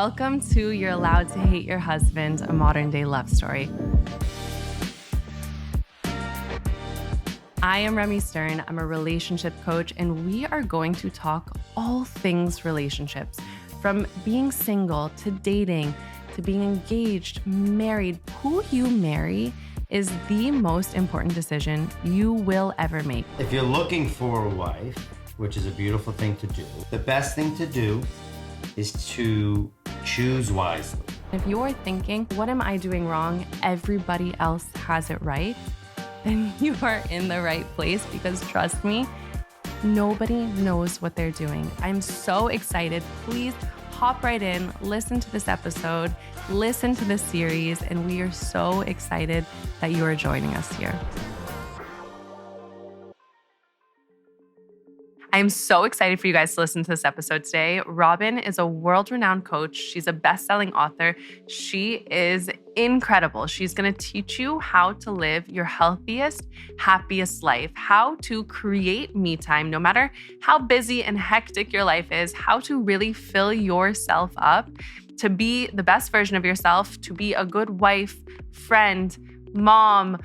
Welcome to You're Allowed to Hate Your Husband, a modern day love story. I am Remy Stern. I'm a relationship coach, and we are going to talk all things relationships, from being single to dating to being engaged, married. Who you marry is the most important decision you will ever make. If you're looking for a wife, which is a beautiful thing to do, the best thing to do is to choose wisely. If you're thinking, what am I doing wrong? Everybody else has it right. Then you are in the right place, because trust me, nobody knows what they're doing. I'm so excited. Please hop right in, listen to this episode, listen to this series, and we are so excited that you are joining us here. I'm so excited for you guys to listen to this episode today. Robyn is a world-renowned coach. She's a best-selling author. She is incredible. She's going to teach you how to live your healthiest, happiest life, how to create me time, no matter how busy and hectic your life is, how to really fill yourself up, to be the best version of yourself, to be a good wife, friend, mom,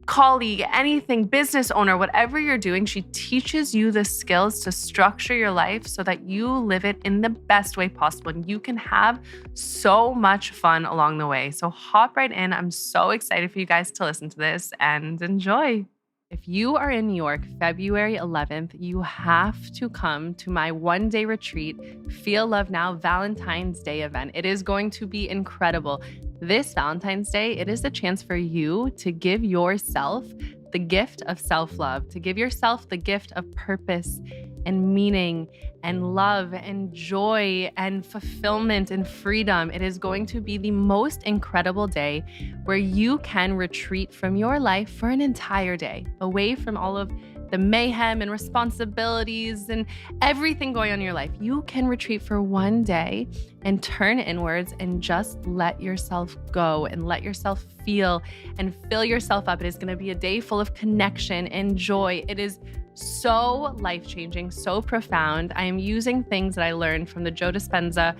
colleague, anything, business owner, whatever you're doing. She teaches you the skills to structure your life so that you live it in the best way possible. And you can have so much fun along the way. So hop right in. I'm so excited for you guys to listen to this and enjoy. If you are in New York, February 11th, you have to come to my one-day retreat, Feel Love Now Valentine's Day event. It is going to be incredible. This Valentine's Day, it is the chance for you to give yourself the gift of self-love, to give yourself the gift of purpose and meaning and love and joy and fulfillment and freedom. It is going to be the most incredible day where you can retreat from your life for an entire day, away from all of the mayhem and responsibilities and everything going on in your life. You can retreat for one day and turn inwards and just let yourself go and let yourself feel and fill yourself up. It is going to be a day full of connection and joy. It is so life-changing, so profound. I am using things that I learned from the Joe Dispenza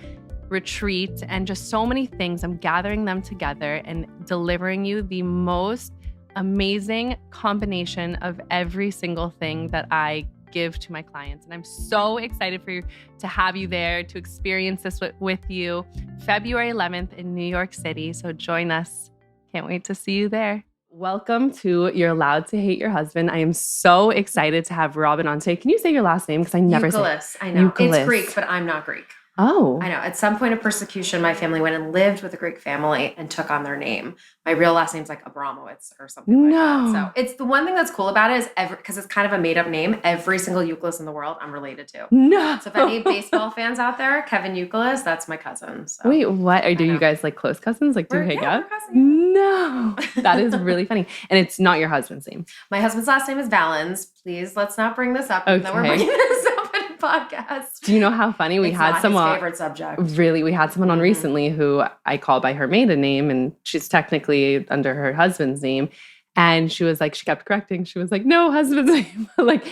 retreat and just so many things. I'm gathering them together and delivering you the most amazing combination of every single thing that I give to my clients. And I'm so excited for you to have you there, to experience this with you. February 11th in New York City. So join us. Can't wait to see you there. Welcome to You're Allowed to Hate Your Husband. I am so excited to have Robyn on today. Can you say your last name? Because I never Youkilis. say I know. Youkilis. It's Greek, but I'm not Greek. Oh. I know. At some point of persecution, my family went and lived with a Greek family and took on their name. My real last name's like Abramowitz or something like that. So it's the one thing that's cool about it is because it's kind of a made up name, every single Youkilis in the world I'm related to. No. So if any baseball fans out there, Kevin Youkilis, that's my cousin. So. Wait, what? Do you guys like close cousins? Like do you hang out? We're cousins. No. That is really funny. And it's not your husband's name. My husband's last name is Valens. Please, let's not bring this up. Okay. That we're bringing this up in a podcast. Do you know how funny we had someone? His favorite subject. Really, we had someone on recently who I call by her maiden name, and she's technically under her husband's name. And she was like, she kept correcting. She was like, no, husband's name. Like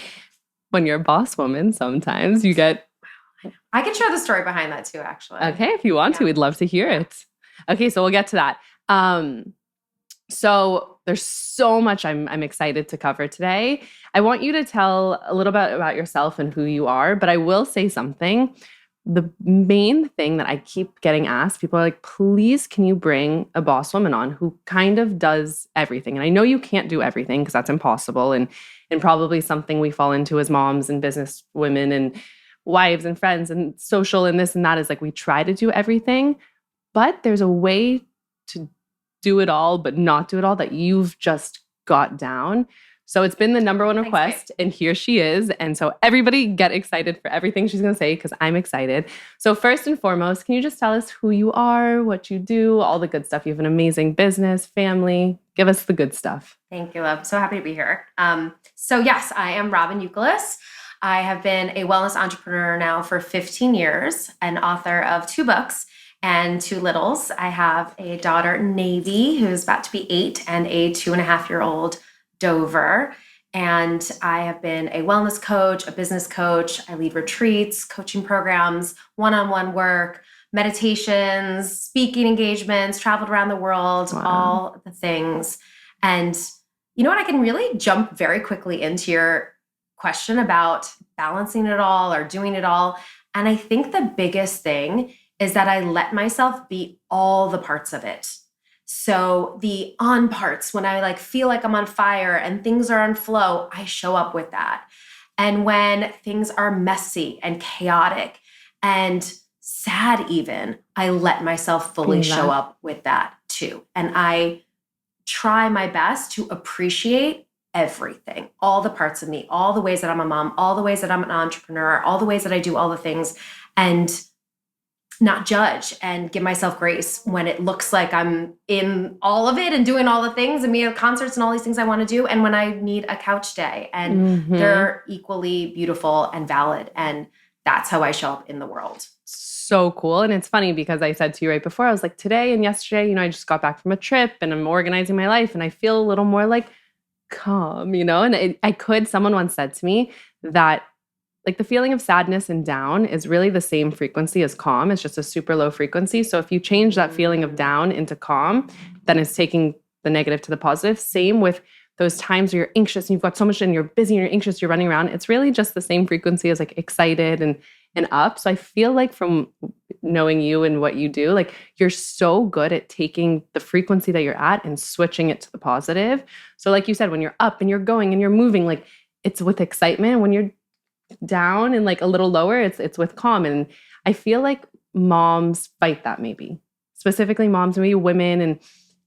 when you're a boss woman, sometimes you get. I can share the story behind that too, actually. Okay, if you want to, we'd love to hear it. Okay, so we'll get to that. So there's so much I'm excited to cover today. I want you to tell a little bit about yourself and who you are, but I will say something. The main thing that I keep getting asked, people are like, please, can you bring a boss woman on who kind of does everything? And I know you can't do everything because that's impossible and probably something we fall into as moms and business women and wives and friends and social and this and that is like we try to do everything, but there's a way to do it all, but not do it all that you've just got down. So it's been the number one request, and here she is. And so everybody get excited for everything she's going to say because I'm excited. So first and foremost, can you just tell us who you are, what you do, all the good stuff? You have an amazing business, family. Give us the good stuff. Thank you, love. So happy to be here. So yes, I am Robyn Youkilis. I have been a wellness entrepreneur now for 15 years, an author of 2 books and 2 littles. I have a daughter, Navy, who's about to be 8, and a 2.5-year-old Dover. And I have been a wellness coach, a business coach. I lead retreats, coaching programs, one-on-one work, meditations, speaking engagements, traveled around the world, all the things. And you know what? I can really jump very quickly into your question about balancing it all or doing it all. And I think the biggest thing is that I let myself be all the parts of it. So the on parts, when I feel like I'm on fire and things are on flow, I show up with that. And when things are messy and chaotic and sad even, I let myself fully show up with that too. And I try my best to appreciate everything, all the parts of me, all the ways that I'm a mom, all the ways that I'm an entrepreneur, all the ways that I do all the things, and not judge and give myself grace when it looks like I'm in all of it and doing all the things and being at concerts and all these things I want to do. And when I need a couch day, and they're equally beautiful and valid. And that's how I show up in the world. So cool. And it's funny because I said to you right before, I was like, today and yesterday, I just got back from a trip and I'm organizing my life and I feel a little more calm, and someone once said to me that the feeling of sadness and down is really the same frequency as calm. It's just a super low frequency. So if you change that feeling of down into calm, then it's taking the negative to the positive. Same with those times where you're anxious and you've got so much and you're busy and you're anxious, you're running around. It's really just the same frequency as excited and up. So I feel like from knowing you and what you do, you're so good at taking the frequency that you're at and switching it to the positive. So like you said, when you're up and you're going and you're moving, it's with excitement. When you're down and a little lower, it's with calm. And I feel like moms fight that, maybe specifically moms, maybe women,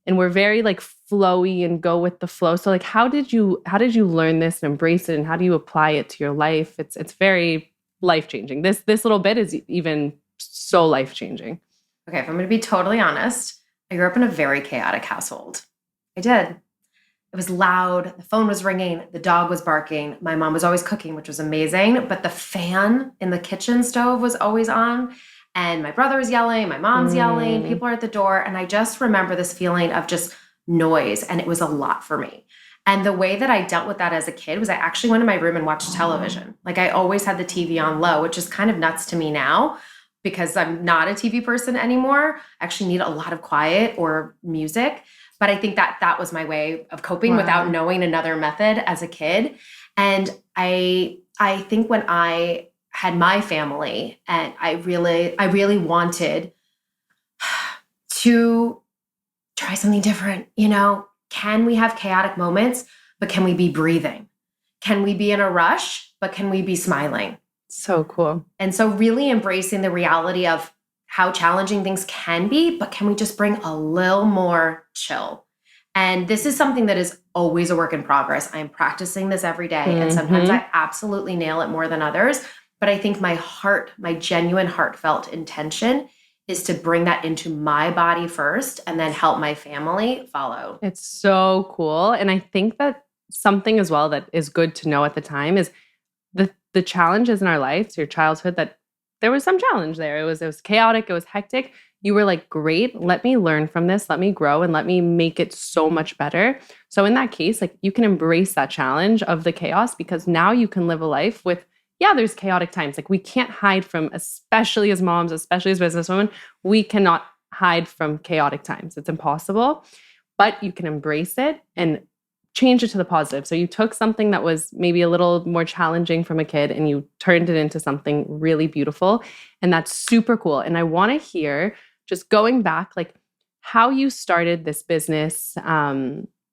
and we're very flowy and go with the flow. So how did you learn this and embrace it, and how do you apply it to your life? It's very life-changing. This little bit is even so life-changing. Okay, if I'm going to be totally honest, I grew up in a very chaotic household. I did. It was loud. The phone was ringing. The dog was barking. My mom was always cooking, which was amazing. But the fan in the kitchen stove was always on. And my brother was yelling. My mom's yelling. People are at the door. And I just remember this feeling of just noise. And it was a lot for me. And the way that I dealt with that as a kid was I actually went in my room and watched television. I always had the TV on low, which is kind of nuts to me now because I'm not a TV person anymore. I actually need a lot of quiet or music. But I think that was my way of coping without knowing another method as a kid. And I think when I had my family and I really wanted to try something different, can we have chaotic moments, but can we be breathing? Can we be in a rush, but can we be smiling? So cool. And so really embracing the reality of how challenging things can be, but can we just bring a little more chill? And this is something that is always a work in progress. I'm practicing this every day. And sometimes I absolutely nail it more than others. But I think my genuine heartfelt intention is to bring that into my body first and then help my family follow. It's so cool. And I think that something as well that is good to know at the time is the challenges in our lives, your childhood, that there was some challenge there. It was chaotic. It was hectic. You were great, let me learn from this. Let me grow and let me make it so much better. So in that case, you can embrace that challenge of the chaos because now you can live a life with, there's chaotic times. We can't hide from, especially as moms, especially as businesswomen, we cannot hide from chaotic times. It's impossible, but you can embrace it and change it to the positive. So you took something that was maybe a little more challenging from a kid and you turned it into something really beautiful. And that's super cool. And I want to hear, just going back, how you started this business,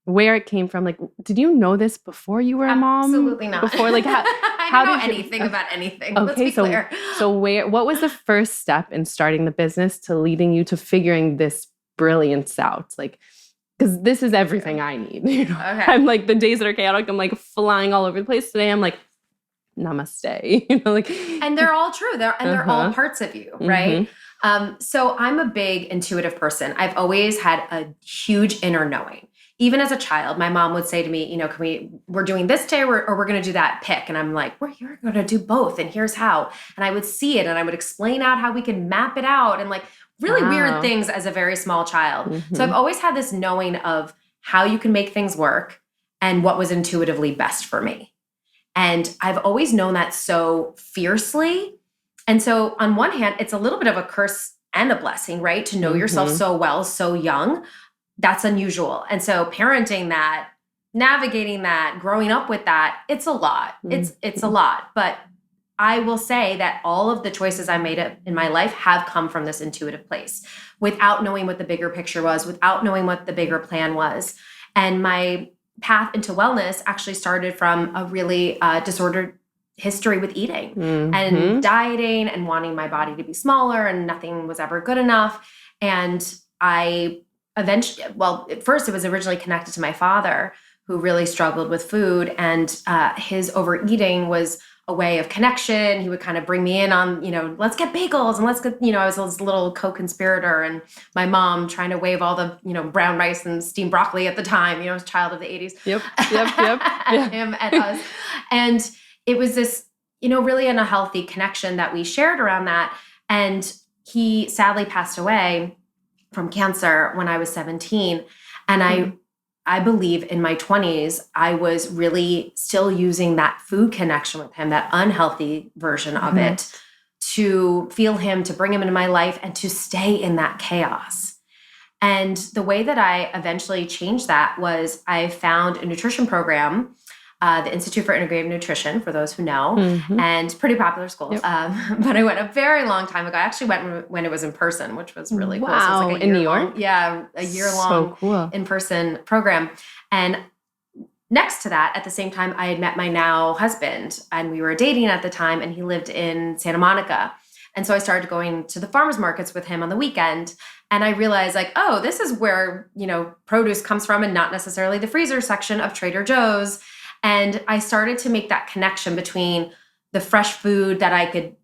where it came from. Did you know this before you were a mom? Absolutely not. Before, I don't know anything about anything. Okay, let's be clear. So what was the first step in starting the business to leading you to figuring this brilliance out? Because this is everything I need. Okay. I'm the days that are chaotic, I'm flying all over the place. Today I'm namaste. And they're all true. They're all parts of you, right? So I'm a big intuitive person. I've always had a huge inner knowing. Even as a child, my mom would say to me, we're doing this today or we're going to do that, pick. And I'm like, you're going to do both. And here's how. And I would see it and I would explain out how we can map it out and really weird things as a very small child. So I've always had this knowing of how you can make things work and what was intuitively best for me. And I've always known that so fiercely. And so on one hand, it's a little bit of a curse and a blessing, right? To know yourself so well, so young, that's unusual. And so parenting that, navigating that, growing up with that, it's a lot. It's a lot. But I will say that all of the choices I made in my life have come from this intuitive place without knowing what the bigger picture was, without knowing what the bigger plan was. And my path into wellness actually started from a really disordered history with eating and dieting and wanting my body to be smaller, and nothing was ever good enough. And I eventually, at first it was originally connected to my father, who really struggled with food, and his overeating was a way of connection. He would kind of bring me in on, let's get bagels and let's get, I was this little co-conspirator, and my mom trying to wave all the, brown rice and steamed broccoli at the time, I was a child of the 80s. Yep. At him, at us. And it was this, really an unhealthy connection that we shared around that. And he sadly passed away from cancer when I was 17. And I believe in my 20s, I was really still using that food connection with him, that unhealthy version of it, to feel him, to bring him into my life, and to stay in that chaos. And the way that I eventually changed that was I found a nutrition program, the Institute for Integrative Nutrition, for those who know, and pretty popular school. Yep. But I went a very long time ago. I actually went when it was in person, which was really cool. Wow, So it was like in New York? Yeah, a year-long in-person program. And next to that, at the same time, I had met my now husband, and we were dating at the time, and he lived in Santa Monica. And so I started going to the farmers markets with him on the weekend. And I realized, oh, this is where, produce comes from, and not necessarily the freezer section of Trader Joe's. And I started to make that connection between the fresh food that I could,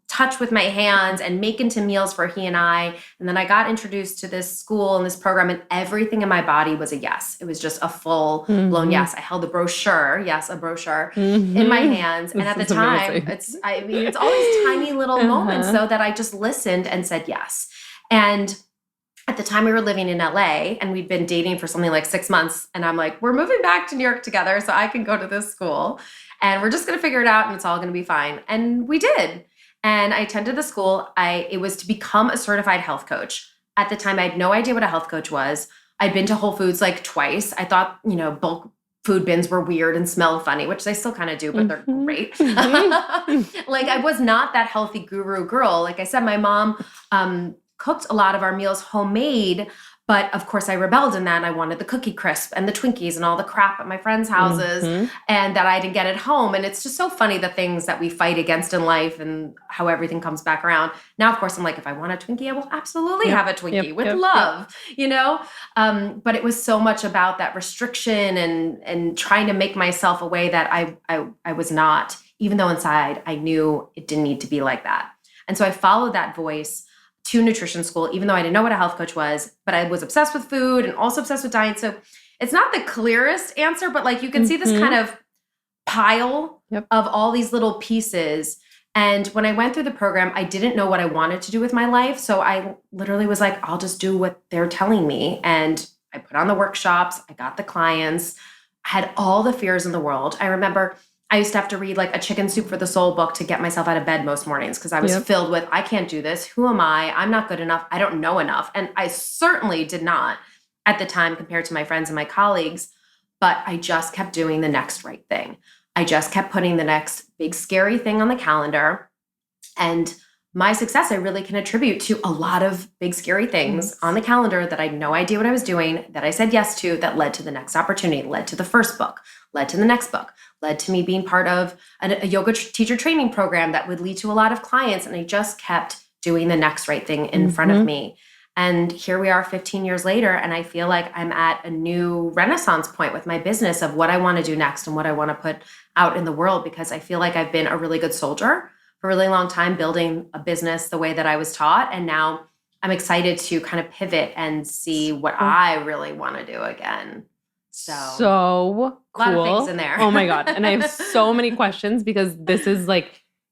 touch with my hands and make into meals for he and I. And then I got introduced to this school and this program, and everything in my body was a yes. It was just a full blown yes. I held a brochure, in my hands. And at the time, it's all these tiny little moments though that I just listened and said yes. And at the time we were living in LA, and we'd been dating for something like 6 months. And I'm like, we're moving back to New York together so I can go to this school, and we're just going to figure it out, and it's all going to be fine. And we did. And I attended the school. It was to become a certified health coach. At the time, I had no idea what a health coach was. I'd been to Whole Foods twice. I thought, bulk food bins were weird and smelled funny, which they still kind of do, but they're great. I was not that healthy guru girl. Like I said, my mom cooked a lot of our meals homemade, but of course I rebelled in that. I wanted the Cookie Crisp and the Twinkies and all the crap at my friends' houses and that I didn't get at home. And it's just so funny, the things that we fight against in life and how everything comes back around. Now, of course, I'm like, if I want a Twinkie, I will absolutely have a Twinkie with love, But it was so much about that restriction and trying to make myself a way that I was not, even though inside I knew it didn't need to be like that. And so I followed that voice to nutrition school, even though I didn't know what a health coach was, but I was obsessed with food and also obsessed with diet. So it's not the clearest answer, but you can see this kind of pile of all these little pieces. And when I went through the program, I didn't know what I wanted to do with my life. So I literally was like, I'll just do what they're telling me. And I put on the workshops, I got the clients, I had all the fears in the world. I remember I used to have to read a Chicken Soup for the Soul book to get myself out of bed most mornings, because I was filled with, I can't do this. Who am I? I'm not good enough. I don't know enough. And I certainly did not at the time compared to my friends and my colleagues, but I just kept doing the next right thing. I just kept putting the next big scary thing on the calendar. And my success, I really can attribute to a lot of big scary things on the calendar that I had no idea what I was doing, that I said yes to, that led to the next opportunity, led to the first book, led to the next book, led to me being part of a yoga teacher training program that would lead to a lot of clients. And I just kept doing the next right thing in front of me. And here we are 15 years later, and I feel like I'm at a new renaissance point with my business of what I want to do next and what I want to put out in the world, because I feel like I've been a really good soldier for a really long time, building a business the way that I was taught. And now I'm excited to kind of pivot and see what I really want to do again. So cool. A lot of things in there. Oh my God. And I have so many questions, because this is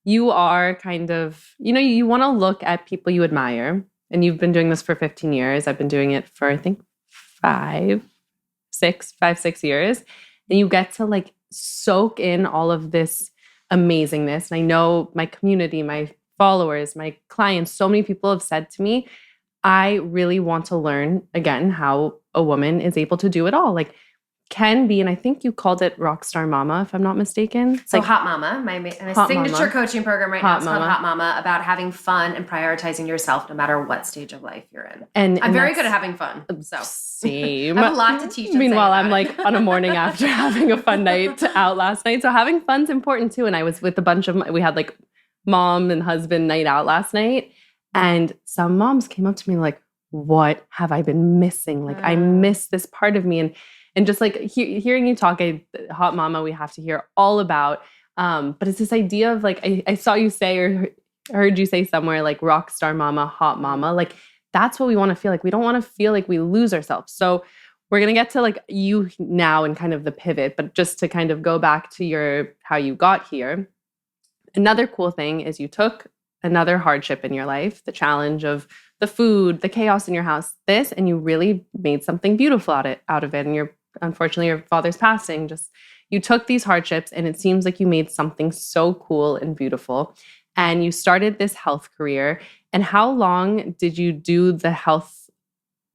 you are kind of, you want to look at people you admire, and you've been doing this for 15 years. I've been doing it for, I think, 6 years. And you get to soak in all of this amazingness. And I know my community, my followers, my clients, so many people have said to me, I really want to learn again how a woman is able to do it all. Like can be, and I think you called it Rockstar Mama, if I'm not mistaken. It's so like Hot Mama, my Hot signature Mama. coaching program right Hot now is called Mama. Hot Mama, about having fun and prioritizing yourself no matter what stage of life you're in. And I'm very that's- good at having fun. So Same. I have a lot to teach and say Meanwhile, about I'm it. like on a morning after having a fun night out last night. So having fun's important too. And I was with a bunch of, we had like mom and husband night out last night. And some moms came up to me like, what have I been missing? Like I miss this part of me. And just like hearing you talk, Hot Mama, we have to hear all about. But it's this idea of like, I saw you say or heard you say somewhere like Rockstar Mama, Hot Mama. Like that's what we want to feel like. We don't want to feel like we lose ourselves. So we're going to get to like you now and kind of the pivot, but just to kind of go back to how you got here. Another cool thing is you took another hardship in your life, the challenge of the food, the chaos in your house, and you really made something beautiful out of it. And unfortunately, your father's passing. Just you took these hardships and it seems like you made something so cool and beautiful. And you started this health career. And how long did you do the health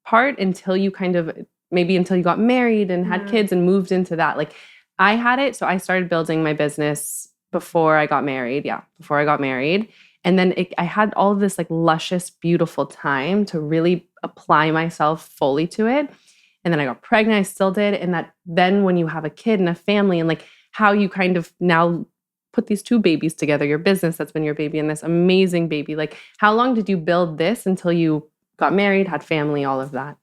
part until you until you got married and had kids and moved into that? Like I had it. So I started building my business before I got married. Yeah, before I got married. And then I had all of this like luscious, beautiful time to really apply myself fully to it. And then I got pregnant, I still did. And then when you have a kid and a family and like how you kind of now put these two babies together, your business that's been your baby and this amazing baby, like how long did you build this until you got married, had family, all of that?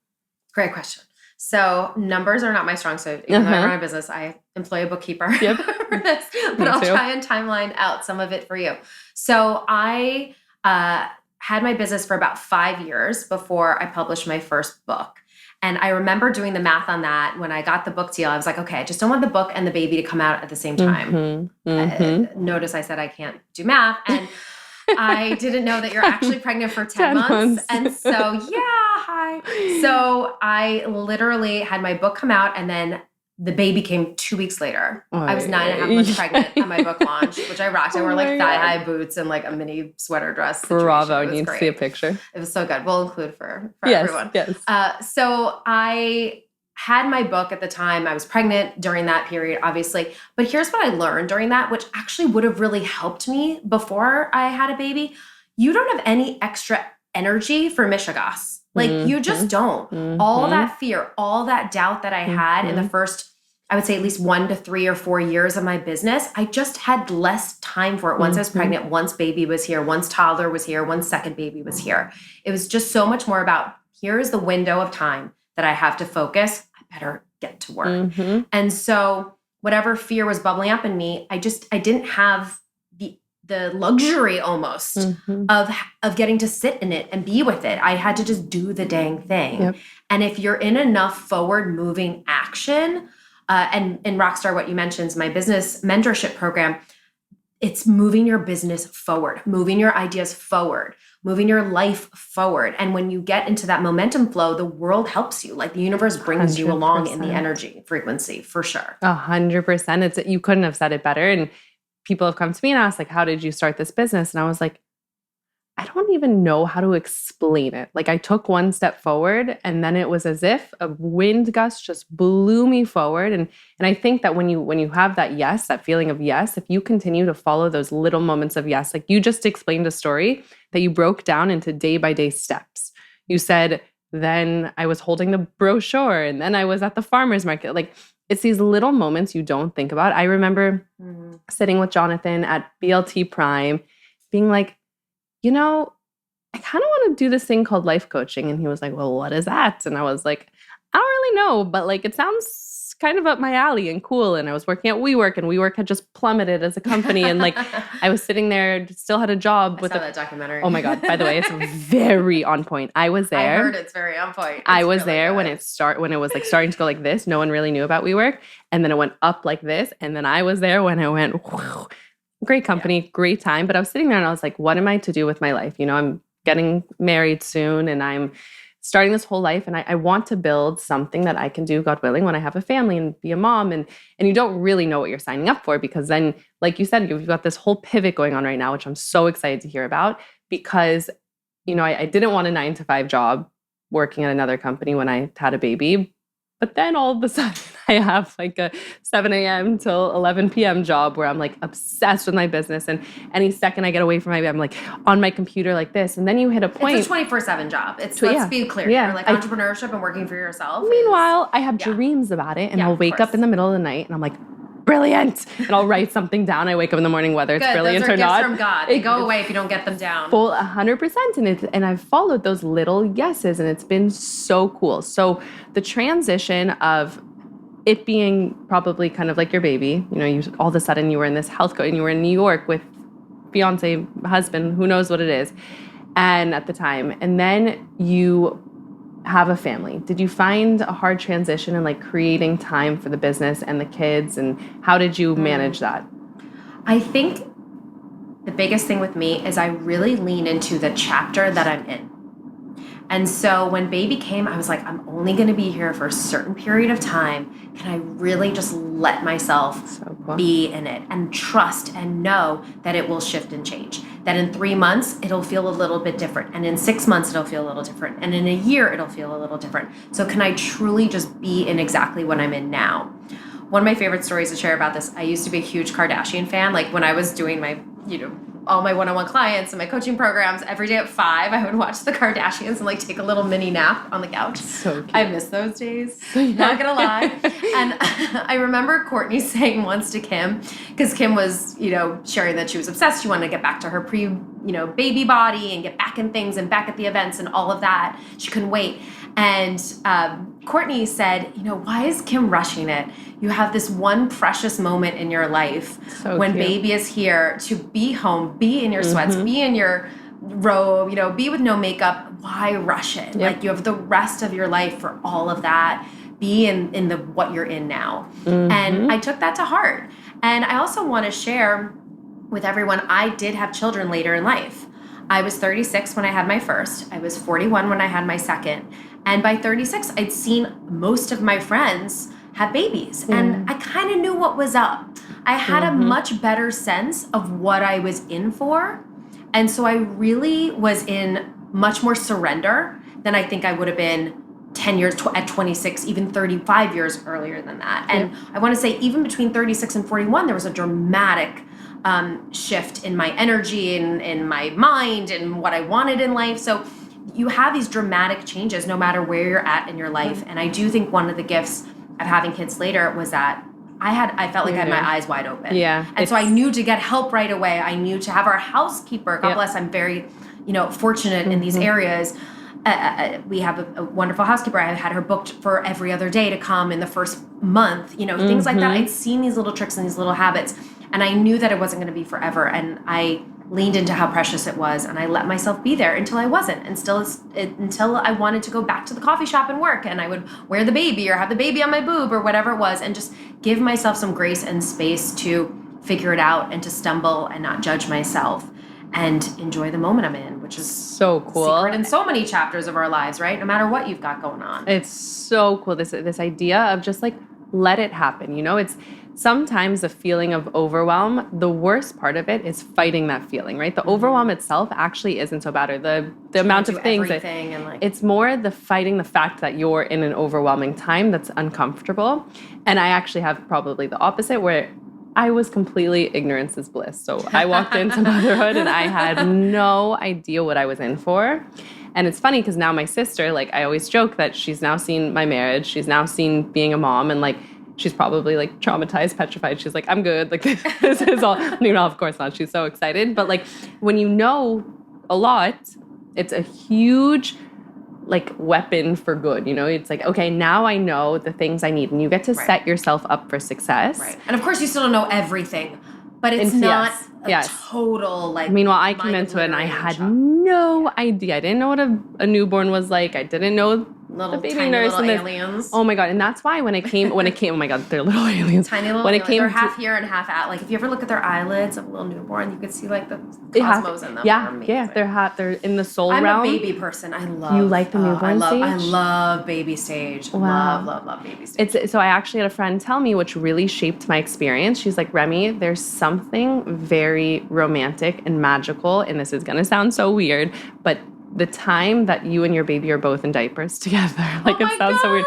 Great question. So numbers are not my strong suit. Even though I run a business, I employ a bookkeeper for this, but I'll try and timeline out some of it for you. So I had my business for about 5 years before I published my first book. And I remember doing the math on that. When I got the book deal, I was like, okay, I just don't want the book and the baby to come out at the same time. Notice I said I can't do math. And I didn't know that you're actually pregnant for 10 months. And so, hi. So I literally had my book come out and then the baby came 2 weeks later. I was 9.5 months pregnant at my book launch, which I rocked. I wore like thigh-high boots and like a mini sweater dress. Bravo, need to see a picture. It was so good. We'll include for yes, everyone. Yes. So I had my book at the time. I was pregnant during that period, obviously. But here's what I learned during that, which actually would have really helped me before I had a baby. You don't have any extra energy for mishigas. Like you just don't. All that fear, all that doubt that I had in the first, I would say at least 1 to 3 or 4 years of my business, I just had less time for it. Once I was pregnant, once baby was here, once toddler was here, once second baby was here. It was just so much more about, here is the window of time that I have to focus. I better get to work. And so whatever fear was bubbling up in me, I didn't have the luxury almost of getting to sit in it and be with it. I had to just do the dang thing. Yep. And if you're in enough forward moving action, and in Rockstar, what you mentioned is my business mentorship program, it's moving your business forward, moving your ideas forward, moving your life forward. And when you get into that momentum flow, the world helps you. Like the universe brings 100%. You along in the energy frequency for sure. 100%. You couldn't have said it better. And people have come to me and asked, like, how did you start this business? And I was like, I don't even know how to explain it. Like I took one step forward and then it was as if a wind gust just blew me forward. And I think that when you have that yes, that feeling of yes, if you continue to follow those little moments of yes, like you just explained a story that you broke down into day by day steps. You said, then I was holding the brochure and then I was at the farmer's market. Like it's these little moments you don't think about. I remember sitting with Jonathan at BLT Prime being like, I kind of want to do this thing called life coaching. And he was like, well, what is that? And I was like, I don't really know, but like, it sounds kind of up my alley and cool. And I was working at WeWork and WeWork had just plummeted as a company. And like, I was sitting there, still had a job I saw that documentary. Oh my God. By the way, it's very on point. I was there. I heard it's very on point. I was really there when it was like starting to go like this. No one really knew about WeWork. And then it went up like this. And then I was there when it went, whew. Great company, great time. But I was sitting there and I was like, what am I to do with my life? I'm getting married soon and I'm starting this whole life, and I want to build something that I can do, God willing, when I have a family and be a mom. And you don't really know what you're signing up for, because then, like you said, you've got this whole pivot going on right now, which I'm so excited to hear about, because, I didn't want a 9-to-5 job working at another company when I had a baby. But then all of a sudden I have like a 7 a.m. till 11 p.m. job where I'm like obsessed with my business. And any second I get away from my, I'm like on my computer like this. And then you hit a point. It's a 24/7 job. Let's be clear here. Like entrepreneurship and working for yourself. Meanwhile, I have dreams about it, and I'll wake up in the middle of the night and I'm like, brilliant. And I'll write something down. I wake up in the morning, whether it's brilliant or not. Those are gifts from God. They go away if you don't get them down. Full 100%. And I've followed those little yeses, and it's been so cool. So the transition of it being probably kind of like your baby, you all of a sudden you were in this health coach and you were in New York with fiance, husband, who knows what it is. And at the time, and then you have a family. Did you find a hard transition in like creating time for the business and the kids, and how did you manage that? I think the biggest thing with me is I really lean into the chapter that I'm in. And so when baby came, I was like, I'm only going to be here for a certain period of time. Can I really just let myself be in it and trust and know that it will shift and change? That in 3 months, it'll feel a little bit different. And in 6 months, it'll feel a little different. And in a year, it'll feel a little different. So can I truly just be in exactly what I'm in now? One of my favorite stories to share about this, I used to be a huge Kardashian fan. Like when I was doing my, all my one-on-one clients and my coaching programs, every day at 5, I would watch the Kardashians and like take a little mini nap on the couch. So cute. I miss those days, not gonna lie. And I remember Courtney saying once to Kim, because Kim was, sharing that she was obsessed. She wanted to get back to her baby body and get back in things and back at the events and all of that. She couldn't wait. And Courtney said, why is Kim rushing it? You have this one precious moment in your life when baby is here to be home, be in your sweats, be in your robe, be with no makeup. Why rush it? Yep. Like you have the rest of your life for all of that. Be in the what you're in now. And I took that to heart. And I also want to share with everyone, I did have children later in life. I was 36 when I had my first. I was 41 when I had my second. And by 36, I'd seen most of my friends have babies. And I kind of knew what was up. I had a much better sense of what I was in for. And so I really was in much more surrender than I think I would have been 10 years at 26, even 35 years earlier than that. And I want to say even between 36 and 41, there was a dramatic shift in my energy, in my mind, and what I wanted in life. So you have these dramatic changes no matter where you're at in your life. And I do think one of the gifts of having kids later was that I felt like I had my eyes wide open. Yeah. And so I knew to get help right away. I knew to have our housekeeper. God bless. I'm very, fortunate in these areas. We have a wonderful housekeeper. I had her booked for every other day to come in the first month, things like that. I'd seen these little tricks and these little habits, and I knew that it wasn't going to be forever. And I leaned into how precious it was, and I let myself be there until I wasn't, and until I wanted to go back to the coffee shop and work, and I would wear the baby or have the baby on my boob or whatever it was, and just give myself some grace and space to figure it out and to stumble and not judge myself and enjoy the moment I'm in, which is so cool. Secret in so many chapters of our lives, right? No matter what you've got going on. It's so cool. This idea of just like, let it happen. It's sometimes a feeling of overwhelm. The worst part of it is fighting that feeling, right? The overwhelm itself actually isn't so bad, or the amount of things. It's more the fighting the fact that you're in an overwhelming time that's uncomfortable. And I actually have probably the opposite, where I was completely ignorance is bliss. So I walked into motherhood and I had no idea what I was in for. And it's funny because now my sister, like I always joke that she's now seen my marriage. She's now seen being a mom, and like she's probably like traumatized, petrified. She's like, I'm good. Like this is all, of course not. She's so excited. But like when you know a lot, it's a huge like weapon for good. It's like, okay, now I know the things I need, and you get to set yourself up for success. Right. And of course you still don't know everything, but it's not a total like. Meanwhile, I came into it and I had no idea. I didn't know what a newborn was like. I didn't know Little baby tiny nurse little and this. aliens. Oh my God. And that's why when it came, oh my God, they're little aliens. Tiny little when aliens. it came They're half here and half out. Like if you ever look at their eyelids of a little newborn, you could see like the cosmos in them. Yeah, they're in the soul I'm realm. a baby person. I love. You like the newborn stage? I love baby stage. Wow. Love baby stage. So I actually had a friend tell me, which really shaped my experience. She's like, Remy, there's something very romantic and magical, and this is gonna sound so weird, but the time that you and your baby are both in diapers together, like it sounds so weird.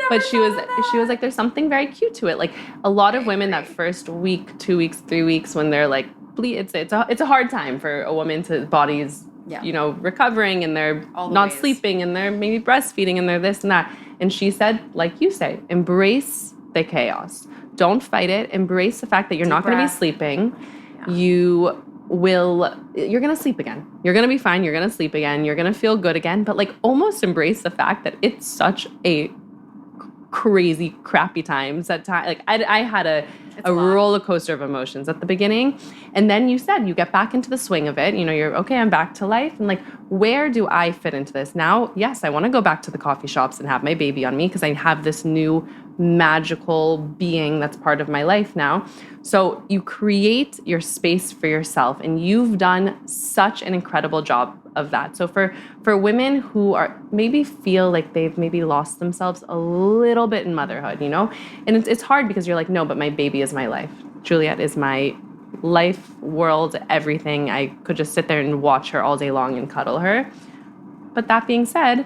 But she was like, there's something very cute to it. Like a lot of women that first week, 2 weeks, 3 weeks when they're like it's a hard time for a woman to body's recovering, and they're not sleeping, and they're maybe breastfeeding, and they're this and that. And she said, like you say, embrace the chaos. Don't fight it. Embrace the fact that you're not going to be sleeping. Yeah. You're going to sleep again. You're going to be fine. You're going to sleep again. You're going to feel good again. But like almost embrace the fact that it's such a crazy, crappy times at time. Like I had a roller coaster of emotions at the beginning. And then you said you get back into the swing of it. You know, you're okay, I'm back to life. And like, where do I fit into this? Now, yes, I want to go back to the coffee shops and have my baby on me because I have this new magical being that's part of my life now. So you create your space for yourself, and you've done such an incredible job of that. So for women who are maybe feel like they've maybe lost themselves a little bit in motherhood, you know, and it's hard because you're like, no, but my baby is my life. Juliet is my life, world, everything. I could just sit there and watch her all day long and cuddle her. But that being said,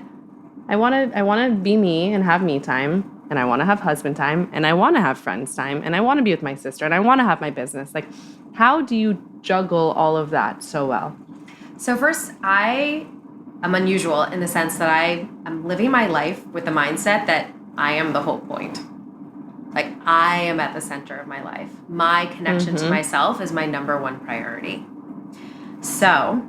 I want to be me and have me time. And I want to have husband time, and I want to have friends time, and I want to be with my sister, and I want to have my business. Like, how do you juggle all of that so well? So first, I am unusual in the sense that I am living my life with the mindset that I am the whole point. Like, I am at the center of my life. My connection to myself is my number one priority. So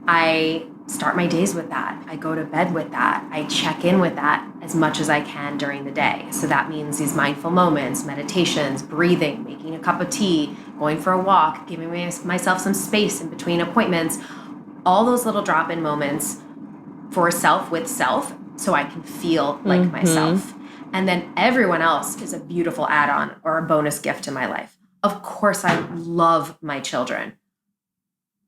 I start my days with that. I go to bed with that. I check in with that as much as I can during the day. So that means these mindful moments, meditations, breathing, making a cup of tea, going for a walk, giving myself some space in between appointments, all those little drop-in moments for self with self so I can feel like myself. And then everyone else is a beautiful add-on or a bonus gift in my life. Of course, I love my children,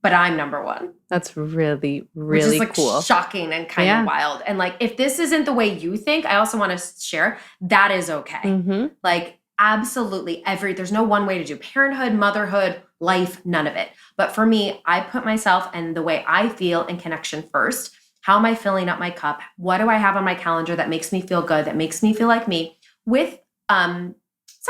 but I'm number one. That's really, really which is like cool. Shocking and kind of wild. And like, if this isn't the way you think, I also want to share that is okay. Like, absolutely there's no one way to do parenthood, motherhood, life, none of it. But for me, I put myself and the way I feel in connection first. How am I filling up my cup? What do I have on my calendar that makes me feel good, that makes me feel like me, with some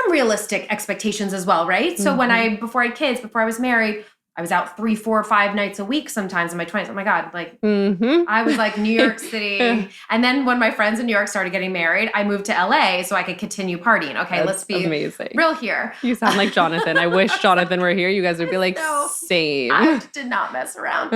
realistic expectations as well, right? So before I had kids, before I was married, I was out 3, 4, 5 nights a week sometimes in my 20s. Oh my God. Like I was like New York City. And then when my friends in New York started getting married, I moved to LA so I could continue partying. Okay, let's be real here. You sound like Jonathan. I wish Jonathan were here. You guys would be like, same. I did not mess around.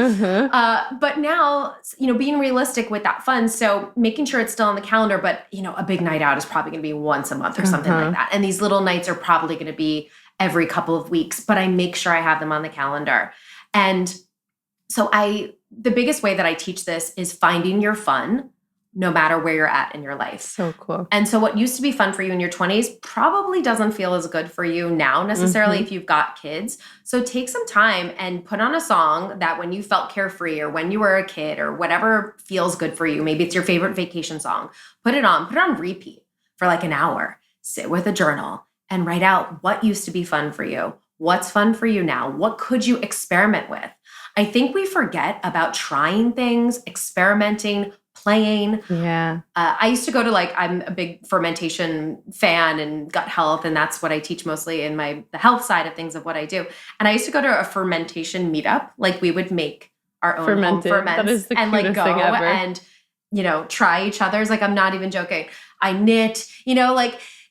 But now, being realistic with that fun. So making sure it's still on the calendar, but a big night out is probably going to be once a month or something like that. And these little nights are probably going to be every couple of weeks, but I make sure I have them on the calendar. And so the biggest way that I teach this is finding your fun no matter where you're at in your life. So cool. And so what used to be fun for you in your 20s probably doesn't feel as good for you now necessarily if you've got kids. So take some time and put on a song that when you felt carefree or when you were a kid or whatever feels good for you, maybe it's your favorite vacation song, put it on repeat for like an hour, sit with a journal, and write out what used to be fun for you. What's fun for you now? What could you experiment with? I think we forget about trying things, experimenting, playing. Yeah. I used to go to I'm a big fermentation fan and gut health, and that's what I teach mostly in the health side of things of what I do. And I used to go to a fermentation meetup. Like we would make our own home ferments that is the and cutest thing ever. And, try each other's. Like I'm not even joking. I knit,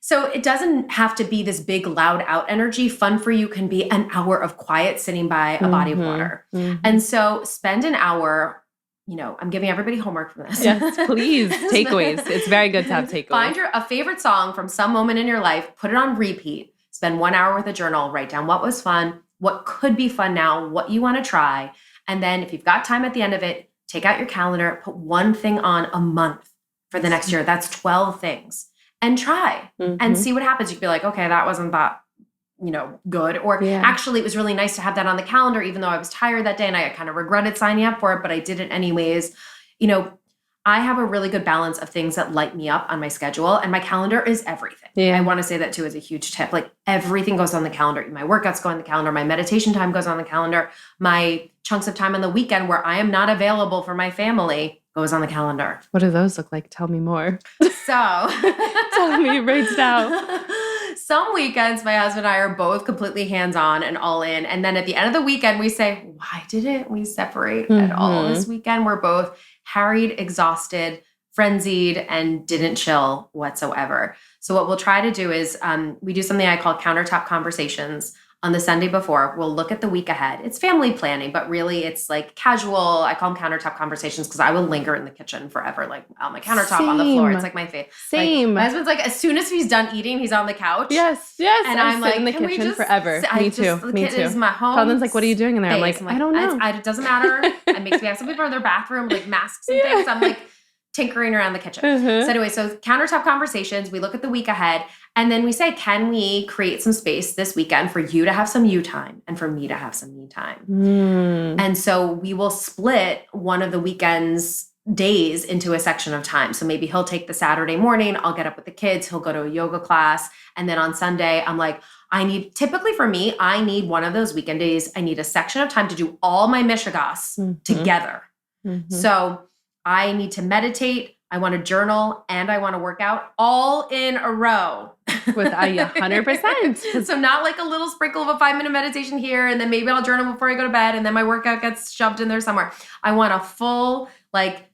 so it doesn't have to be this big, loud out energy. Fun for you can be an hour of quiet sitting by a body of water. And so spend an hour, I'm giving everybody homework from this. Yes, please. Takeaways. It's very good to have takeaways. Find a favorite song from some moment in your life, put it on repeat, spend 1 hour with a journal, write down what was fun, what could be fun now, what you want to try. And then if you've got time at the end of it, take out your calendar, put one thing on a month. for the next year. That's 12 things. And try and see what happens. You'd be like, okay, that wasn't that, good. Or actually, it was really nice to have that on the calendar, even though I was tired that day and I kind of regretted signing up for it, but I did it anyways. I have a really good balance of things that light me up on my schedule, and my calendar is everything. Yeah. I want to say that too as a huge tip. Like everything goes on the calendar. My workouts go on the calendar. My meditation time goes on the calendar. My chunks of time on the weekend where I am not available for my family goes on the calendar. What do those look like? Tell me more. So tell me right now. Some weekends, my husband and I are both completely hands-on and all in. And then at the end of the weekend, we say, why didn't we separate at all this weekend? We're both harried, exhausted, frenzied, and didn't chill whatsoever. So what we'll try to do is we do something I call countertop conversations. On the Sunday before, we'll look at the week ahead. It's family planning, but really it's like casual. I call them countertop conversations because I will linger in the kitchen forever, like on my countertop, on the floor. It's like my favorite. Same. My husband's like, as soon as he's done eating, he's on the couch. Yes. And I'm like, in the kitchen forever. Me too. It is my home. Sheldon's like, what are you doing in there? I'm like, I don't know. It doesn't matter. It makes me have some people in their bathroom, like masks and things. I'm like tinkering around the kitchen. So anyway, so countertop conversations, we look at the week ahead. And then we say, can we create some space this weekend for you to have some you time and for me to have some me time? And so we will split one of the weekend's days into a section of time. So maybe he'll take the Saturday morning, I'll get up with the kids, he'll go to a yoga class. And then on Sunday, I'm like, typically for me, I need one of those weekend days. I need a section of time to do all my mishigas together. So I need to meditate, I want to journal, and I want to work out all in a row. With 100%. So not like a little sprinkle of a 5-minute meditation here, and then maybe I'll journal before I go to bed, and then my workout gets shoved in there somewhere. I want a full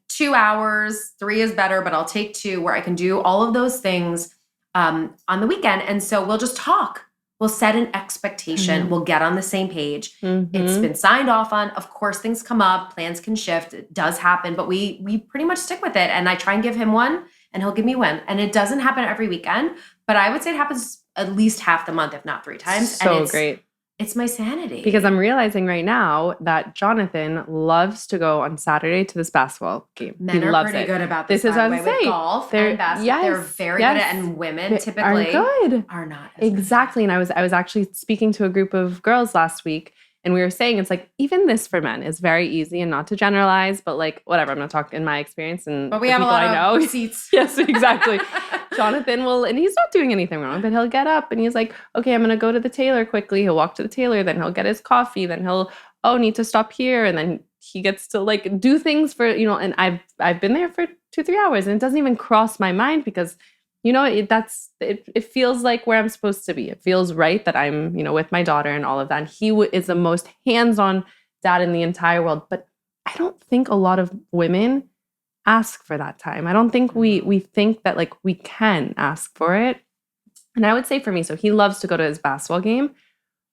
2 hours, 3 is better, but I'll take 2 where I can do all of those things on the weekend. And so we'll just talk. We'll set an expectation. We'll get on the same page. It's been signed off on. Of course, things come up. Plans can shift. It does happen. But we pretty much stick with it. And I try and give him one, and he'll give me one. And it doesn't happen every weekend. But I would say it happens at least half the month, if not 3 times. So and great. It's my sanity. Because I'm realizing right now that Jonathan loves to go on Saturday to this basketball game. Men he are loves pretty it. good about this. Is what I'm with saying. Golf and basketball, they're very good at it, and women typically are not. Exactly. And I was actually speaking to a group of girls last week, and we were saying it's like even this for men is very easy, and not to generalize, but whatever. I'm not talking in my experience, and but we have a lot of receipts. Yes, exactly. Jonathan will, and he's not doing anything wrong, but he'll get up and he's like, okay, I'm going to go to the tailor quickly. He'll walk to the tailor, then he'll get his coffee, then he'll, need to stop here. And then he gets to do things for, and I've been there for 2-3 hours, and it doesn't even cross my mind because, it feels like where I'm supposed to be. It feels right that I'm, with my daughter and all of that. And he is the most hands-on dad in the entire world. But I don't think a lot of women ask for that time. I don't think we think that we can ask for it. And I would say for me, so he loves to go to his basketball game.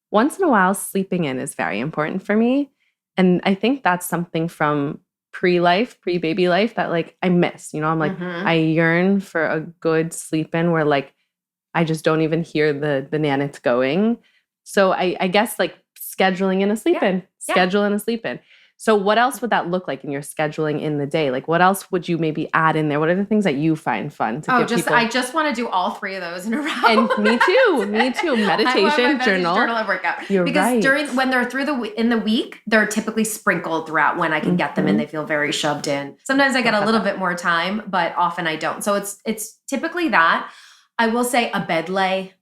Once in a while, sleeping in is very important for me. And I think that's something from pre-baby life that I miss. I'm like, I yearn for a good sleep in where I just don't even hear the nanit going. So I guess scheduling in a sleep in. Schedule in a sleep in. So what else would that look like in your scheduling in the day? What else would you maybe add in there? What are the things that you find fun to give people? I just want to do all 3 of those in a row. And me too. Meditation, journal and workout. You're because right. when they're in the week, they're typically sprinkled throughout when I can get them and they feel very shoved in. Sometimes I get a little bit more time, but often I don't. So it's typically that. I will say a bed lay.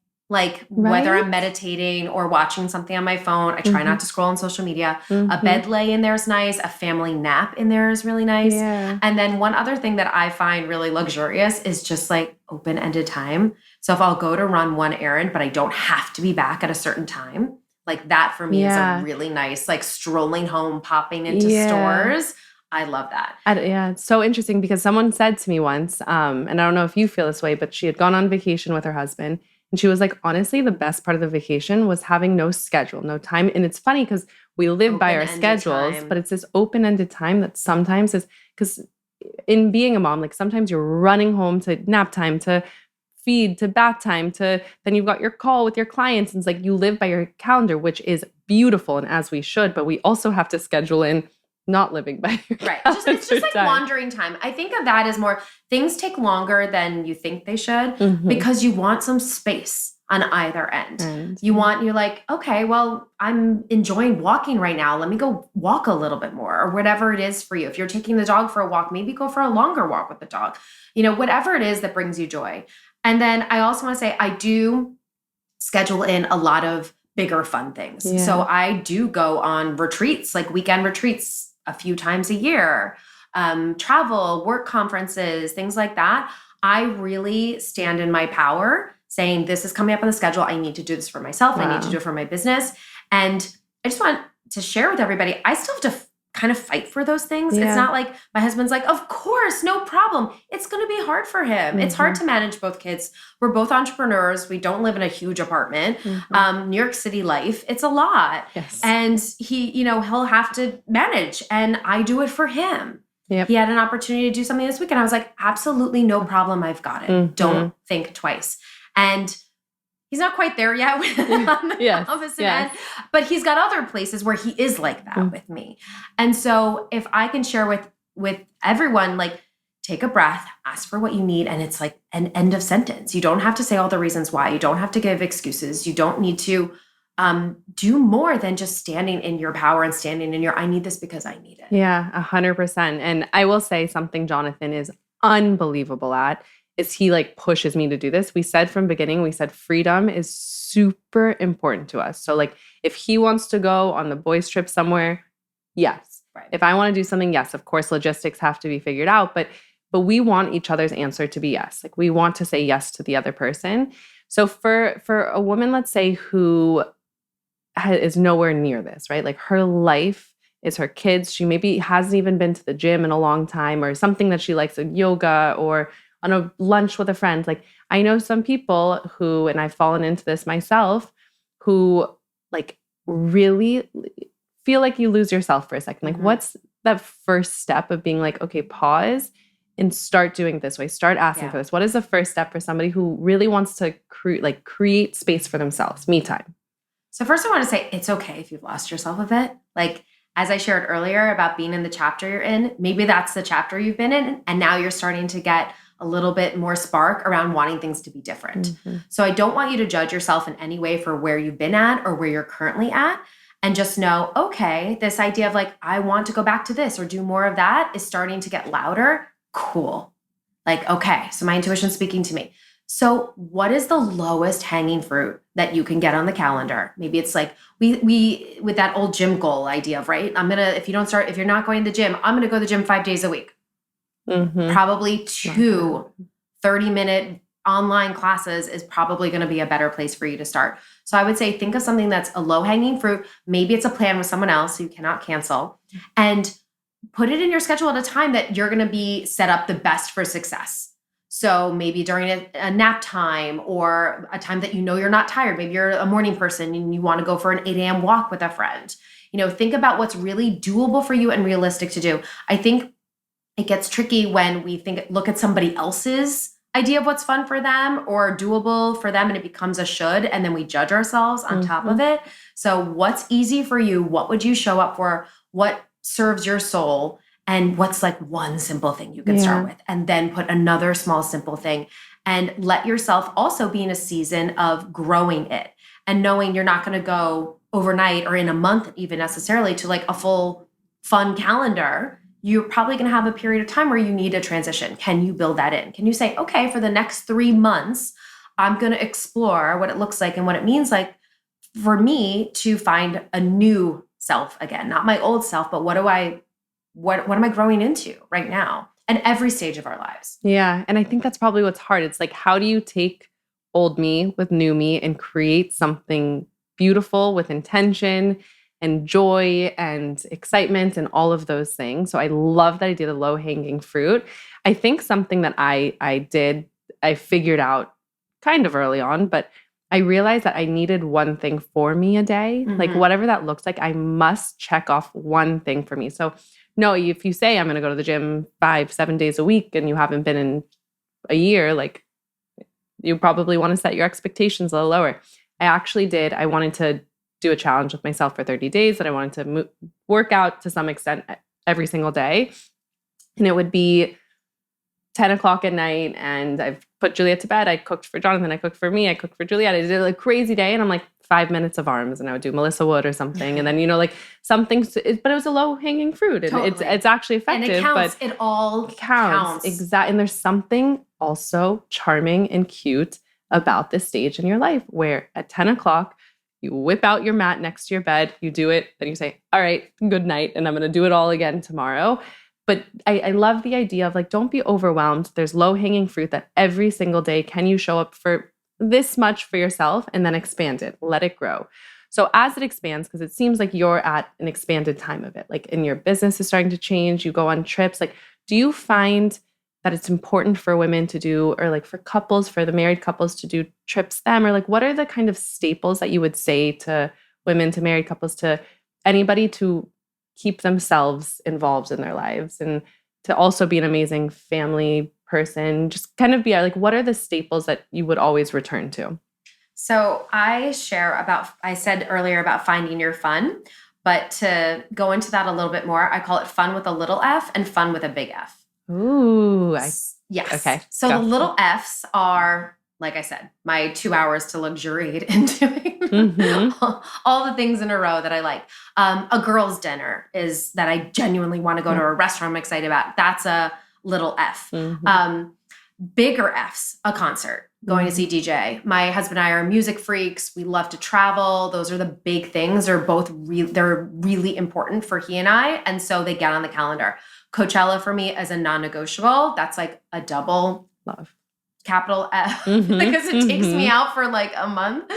Whether I'm meditating or watching something on my phone, I try not to scroll on social media. A bed lay in there is nice. A family nap in there is really nice. Yeah. And then one other thing that I find really luxurious is just open-ended time. So if I'll go to run one errand, but I don't have to be back at a certain time, that for me is a really nice, strolling home, popping into stores. I love that. It's so interesting because someone said to me once, and I don't know if you feel this way, but she had gone on vacation with her husband. And she was like, honestly, the best part of the vacation was having no schedule, no time. And it's funny because we live by our schedules, but it's this open-ended time that sometimes is, because in being a mom, sometimes you're running home to nap time, to feed, to bath time, to then you've got your call with your clients. And it's you live by your calendar, which is beautiful and as we should, but we also have to schedule in not living by your Right. calendar It's just like time. wandering time. I think of that as more things take longer than you think they should Mhm. because you want some space on either end. And You're like, okay, well, I'm enjoying walking right now. Let me go walk a little bit more or whatever it is for you. If you're taking the dog for a walk, maybe go for a longer walk with the dog. Whatever it is that brings you joy. And then I also want to say I do schedule in a lot of bigger fun things. Yeah. So I do go on retreats, like weekend retreats a few times a year, travel, work conferences, things like that. I really stand in my power saying, this is coming up on the schedule. I need to do this for myself. Wow. I need to do it for my business. And I just want to share with everybody, I still have to kind of fight for those things. Yeah. It's not like my husband's like, of course, no problem. It's going to be hard for him. It's hard to manage both kids. We're both entrepreneurs. We don't live in a huge apartment. New York City life, it's a lot. Yes. And he'll have to manage, and I do it for him. Yep. He had an opportunity to do something this weekend. I was like, absolutely no problem. I've got it. Don't think twice. And he's not quite there yet on the opposite end, but he's got other places where he is like that with me. And so if I can share with everyone, like, take a breath, ask for what you need. And it's like an end of sentence. You don't have to say all the reasons why. You don't have to give excuses. You don't need to do more than just standing in your power and standing in your, I need this because I need it. Yeah, 100%. And I will say something Jonathan is unbelievable at is he like pushes me to do this. We said from beginning, we said freedom is super important to us. So like if he wants to go on the boys trip somewhere, yes. Right. If I want to do something, yes, of course, logistics have to be figured out, but we want each other's answer to be yes. Like we want to say yes to the other person. So for a woman, let's say, who is nowhere near this, right? Like her life is her kids. She maybe hasn't even been to the gym in a long time, or something that she likes, like yoga or on a lunch with a friend. Like I know some people who, and I've fallen into this myself, who like really feel like you lose yourself for a second. Like what's that first step of being like, okay, pause and start doing it this way. Start asking for this. What is the first step for somebody who really wants to create space for themselves, me time? So first I want to say it's okay if you've lost yourself a bit. Like as I shared earlier about being in the chapter you're in, maybe that's the chapter you've been in. And now you're starting to get a little bit more spark around wanting things to be different. So I don't want you to judge yourself in any way for where you've been at or where you're currently at. And just know, okay, this idea of like, I want to go back to this or do more of that is starting to get louder. Cool. Like, okay, so my intuition's speaking to me. So what is the lowest hanging fruit that you can get on the calendar? Maybe it's like we with that old gym goal idea of, right? If you're not going to the gym, I'm going to go to the gym 5 days a week. Probably 2 30-minute online classes is probably going to be a better place for you to start. So I would say, think of something that's a low hanging fruit. Maybe it's a plan with someone else so you cannot cancel, and put it in your schedule at a time that you're going to be set up the best for success. So maybe during a nap time or a time that you're not tired. Maybe you're a morning person and you want to go for an 8 a.m. walk with a friend. Think about what's really doable for you and realistic to do. I think it gets tricky when we look at somebody else's idea of what's fun for them or doable for them, and it becomes a should, and then we judge ourselves on top of it. So what's easy for you? What would you show up for? What serves your soul? And what's like one simple thing you can start with, and then put another small simple thing, and let yourself also be in a season of growing it and knowing you're not going to go overnight or in a month even necessarily to like a full fun calendar. You're probably going to have a period of time where you need a transition. Can you build that in? Can you say, okay, for the next 3 months, I'm going to explore what it looks like and what it means like for me to find a new self again, not my old self, but what am I growing into right now at every stage of our lives? Yeah. And I think that's probably what's hard. It's like, how do you take old me with new me and create something beautiful with intention and joy and excitement and all of those things? So I love that idea, the low hanging fruit. I think something that I figured out kind of early on, but I realized that I needed one thing for me a day. Like whatever that looks like, I must check off one thing for me. So no, if you say I'm going to go to the gym 5-7 days a week and you haven't been in a year, like you probably want to set your expectations a little lower. I actually did. I wanted to do a challenge with myself for 30 days that I wanted to work out to some extent every single day. And it would be 10 o'clock at night, and I've put Juliet to bed. I cooked for Jonathan. I cooked for me. I cooked for Juliet. I did a crazy day, and I'm like 5 minutes of arms, and I would do Melissa Wood or something. And then, like something, but it was a low hanging fruit. And Totally. it's actually effective. And it counts. But it all counts. Exactly. And there's something also charming and cute about this stage in your life where at 10 o'clock, you whip out your mat next to your bed, you do it, then you say, all right, good night, and I'm going to do it all again tomorrow. But I love the idea of like, don't be overwhelmed. There's low-hanging fruit that every single day, can you show up for this much for yourself and then expand it, let it grow. So as it expands, because it seems like you're at an expanded time of it, like in your business is starting to change, you go on trips, like do you find that it's important for women to do, or like for couples, for the married couples to do trips them, or like what are the kind of staples that you would say to women, to married couples, to anybody to keep themselves involved in their lives and to also be an amazing family person, just kind of be like, what are the staples that you would always return to? So I said earlier about finding your fun, but to go into that a little bit more, I call it fun with a little F and fun with a big F. Ooh. Yes. Okay. So the little F's are, like I said, my 2 hours to luxuriate in doing all the things in a row that I like. A girl's dinner is that I genuinely want to go to a restaurant I'm excited about. That's a little F. Bigger F's, a concert, going to see DJ. My husband and I are music freaks. We love to travel. Those are the big things. They're really important for he and I. And so they get on the calendar. Coachella for me is a non-negotiable. That's like a double love. Capital F because it takes me out for like a month.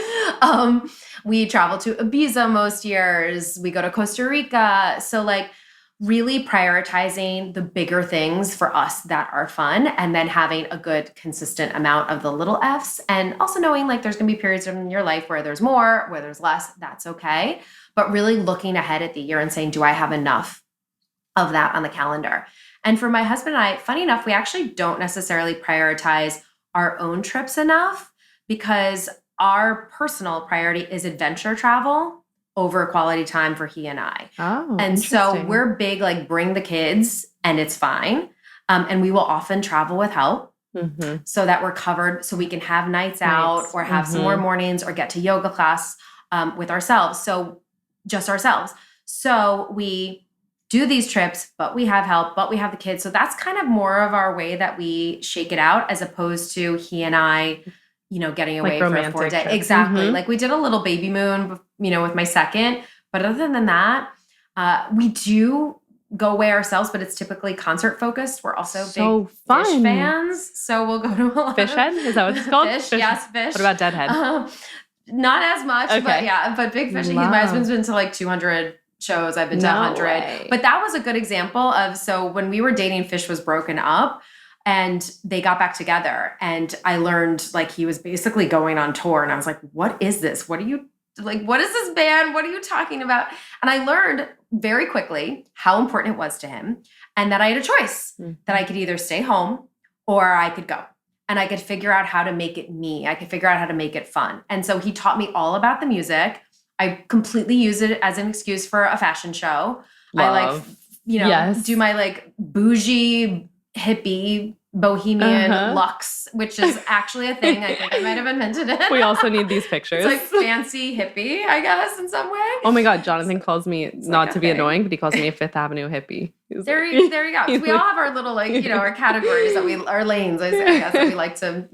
We travel to Ibiza most years. We go to Costa Rica. So like really prioritizing the bigger things for us that are fun, and then having a good consistent amount of the little F's, and also knowing like there's going to be periods in your life where there's more, where there's less, that's okay. But really looking ahead at the year and saying, do I have enough of that on the calendar? And for my husband and I, funny enough, we actually don't necessarily prioritize our own trips enough because our personal priority is adventure travel over quality time for he and I. Oh, and so we're big, like bring the kids and it's fine. And we will often travel with help so that we're covered, so we can have nights out or have some more mornings or get to yoga class with ourselves. So just ourselves. So we do these trips, but we have help, but we have the kids. So that's kind of more of our way that we shake it out, as opposed to he and I, getting away for a 4 day. Exactly. Like we did a little baby moon, with my second, but other than that, we do go away ourselves, but it's typically concert focused. We're also big Fish fans. So we'll go to a lot Fishhead? Is that what it's called? Fish. Yes, Fish. What about Deadhead? Not as much, but big Fish. My husband's been to like 200 shows. I've been to 100. Way. But that was a good example of, so when we were dating, Fish was broken up and they got back together. And I learned like he was basically going on tour. And I was like, what is this? What is this band? What are you talking about? And I learned very quickly how important it was to him, and that I had a choice, that I could either stay home or I could go. And I could figure out how to make it me. I could figure out how to make it fun. And so he taught me all about the music. I completely use it as an excuse for a fashion show. Love. I do my like bougie, hippie, bohemian luxe, which is actually a thing. I think I might have invented it. We also need these pictures. It's like fancy hippie, I guess, in some way. Oh my God, Jonathan calls me, not to be annoying, but he calls me a Fifth Avenue hippie. There you go. So we all have our little our categories our lanes, I guess, that we like to,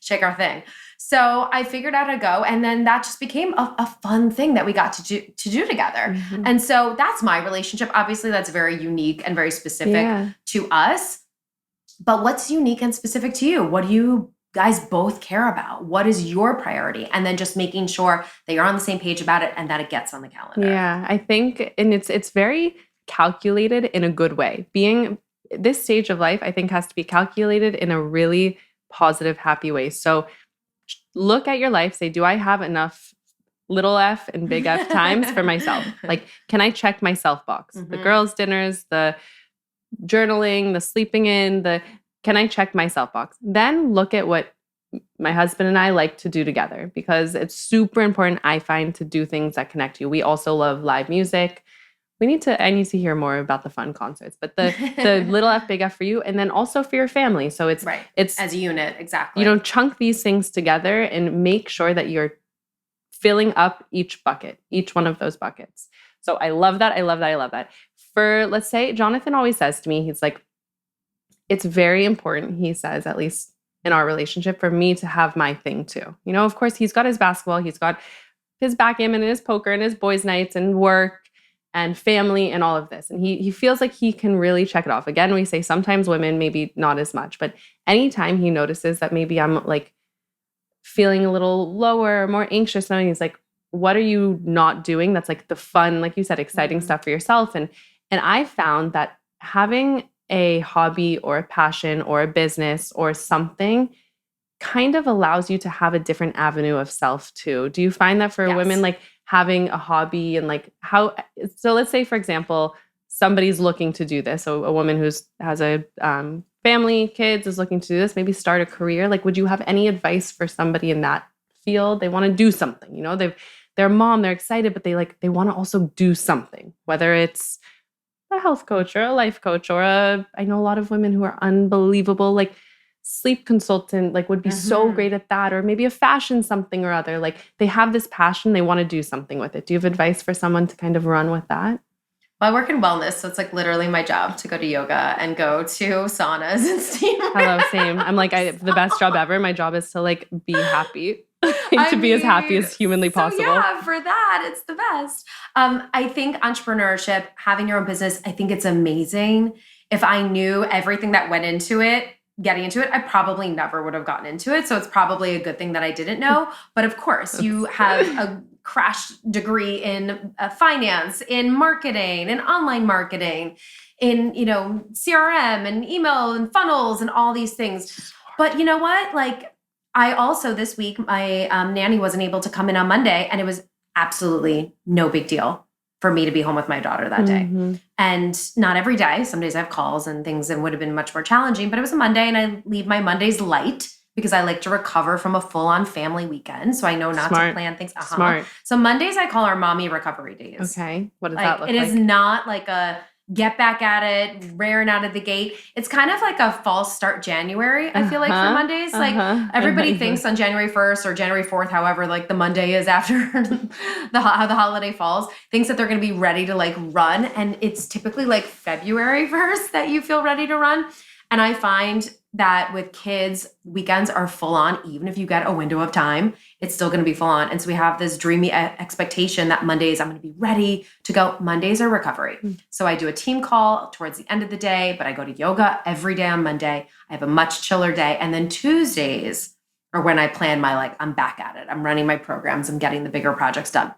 shake our thing. So I figured out how to go, and then that just became a fun thing that we got to do together. And so that's my relationship. Obviously, that's very unique and very specific to us. But what's unique and specific to you? What do you guys both care about? What is your priority? And then just making sure that you're on the same page about it and that it gets on the calendar. Yeah, I think, and it's very calculated in a good way. Being this stage of life, I think, has to be calculated in a really positive, happy way. So look at your life, say, do I have enough little F and big F times for myself? Like, can I check my self box? The girls' dinners, the journaling, the sleeping in, can I check my self box? Then look at what my husband and I like to do together, because it's super important, I find, to do things that connect you. We also love live music. I need to hear more about the fun concerts, but the little F big F for you, and then also for your family. So it's as a unit. Exactly. Chunk these things together and make sure that you're filling up each bucket, each one of those buckets. So I love that. I love that. I love that. For, let's say, Jonathan always says to me, he's like, it's very important, he says, at least in our relationship, for me to have my thing too. Of course, he's got his basketball, he's got his backgammon and his poker and his boys' nights and work and family and all of this. And he feels like he can really check it off. Again, we say sometimes women, maybe not as much, but anytime he notices that maybe I'm like feeling a little lower, more anxious, and he's like, what are you not doing? That's like the fun, like you said, exciting stuff for yourself. And I found that having a hobby or a passion or a business or something kind of allows you to have a different avenue of self too. Do you find that for women, like having a hobby and like so let's say, for example, somebody's looking to do this. So a woman has a family, kids, is looking to do this, maybe start a career. Like, would you have any advice for somebody in that field? They want to do something, they're a mom, they're excited, but they want to also do something, whether it's a health coach or a life coach or I know a lot of women who are unbelievable, like sleep consultant, like would be so great at that, or maybe a fashion something or other. Like they have this passion, they want to do something with it. Do you have advice for someone to kind of run with that? Well, I work in wellness, so it's like literally my job to go to yoga and go to saunas and steam. Hello, same. I'm like, the best job ever. My job is to like be happy, to be as happy as humanly possible. Yeah, for that, it's the best. I think entrepreneurship, having your own business, I think it's amazing. If I knew everything that went into it, getting into it, I probably never would have gotten into it. So it's probably a good thing that I didn't know. But of course, you have a crash degree in finance, in marketing, in online marketing, in, CRM and email and funnels and all these things. But you know what? Like I also, this week, my nanny wasn't able to come in on Monday, and it was absolutely no big deal for me to be home with my daughter that day. And not every day. Some days I have calls and things, and would have been much more challenging, but it was a Monday, and I leave my Mondays light because I like to recover from a full-on family weekend. So I know not to plan things. Smart. So Mondays I call our mommy recovery days. Okay. What does that look like? It is not like a get back at it, raring out of the gate. It's kind of like a false start January, I feel like, for Mondays. Like everybody thinks on January 1st or January 4th, however, like the Monday is after the holiday falls, thinks that they're going to be ready to like run. And it's typically like February 1st that you feel ready to run. And I find that with kids, weekends are full on. Even if you get a window of time, it's still going to be full on. And so we have this dreamy expectation that Mondays, I'm going to be ready to go. Mondays are recovery. So I do a team call towards the end of the day, but I go to yoga every day on Monday. I have a much chiller day. And then Tuesdays are when I plan my, I'm back at it. I'm running my programs. I'm getting the bigger projects done.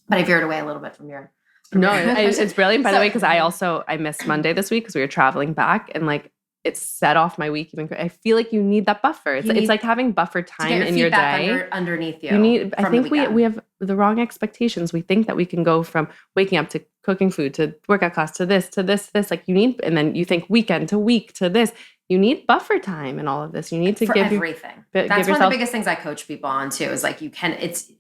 But I veered away a little bit from your... No, it's brilliant, by the way, because I missed Monday this week because we were traveling back, and like, it set off my week even. I feel like you need that buffer. It's like having buffer time in your day. Underneath you. You need. I think we have the wrong expectations. We think that we can go from waking up to cooking food to workout class to this. Like you need, and then you think weekend to week to this. You need buffer time and all of this. You need to give everything. That's one of the biggest things I coach people on too. Is like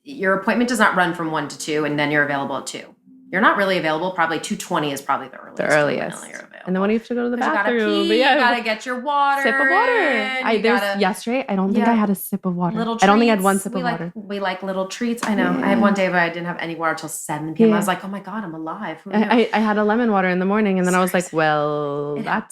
your appointment does not run from 1 to 2, and then you're available at 2. You're not really available. Probably 2:20 is probably the earliest. The earliest. And then when you have to go to the bathroom, you gotta pee, you gotta get your water. Sip of water. Yesterday, I don't think I had a sip of water. I don't think I had one sip of water. We like little treats. I know. I had one day where I didn't have any water till 7 p.m. I was like, oh my God, I'm alive. I had a lemon water in the morning, and then I was like, well, that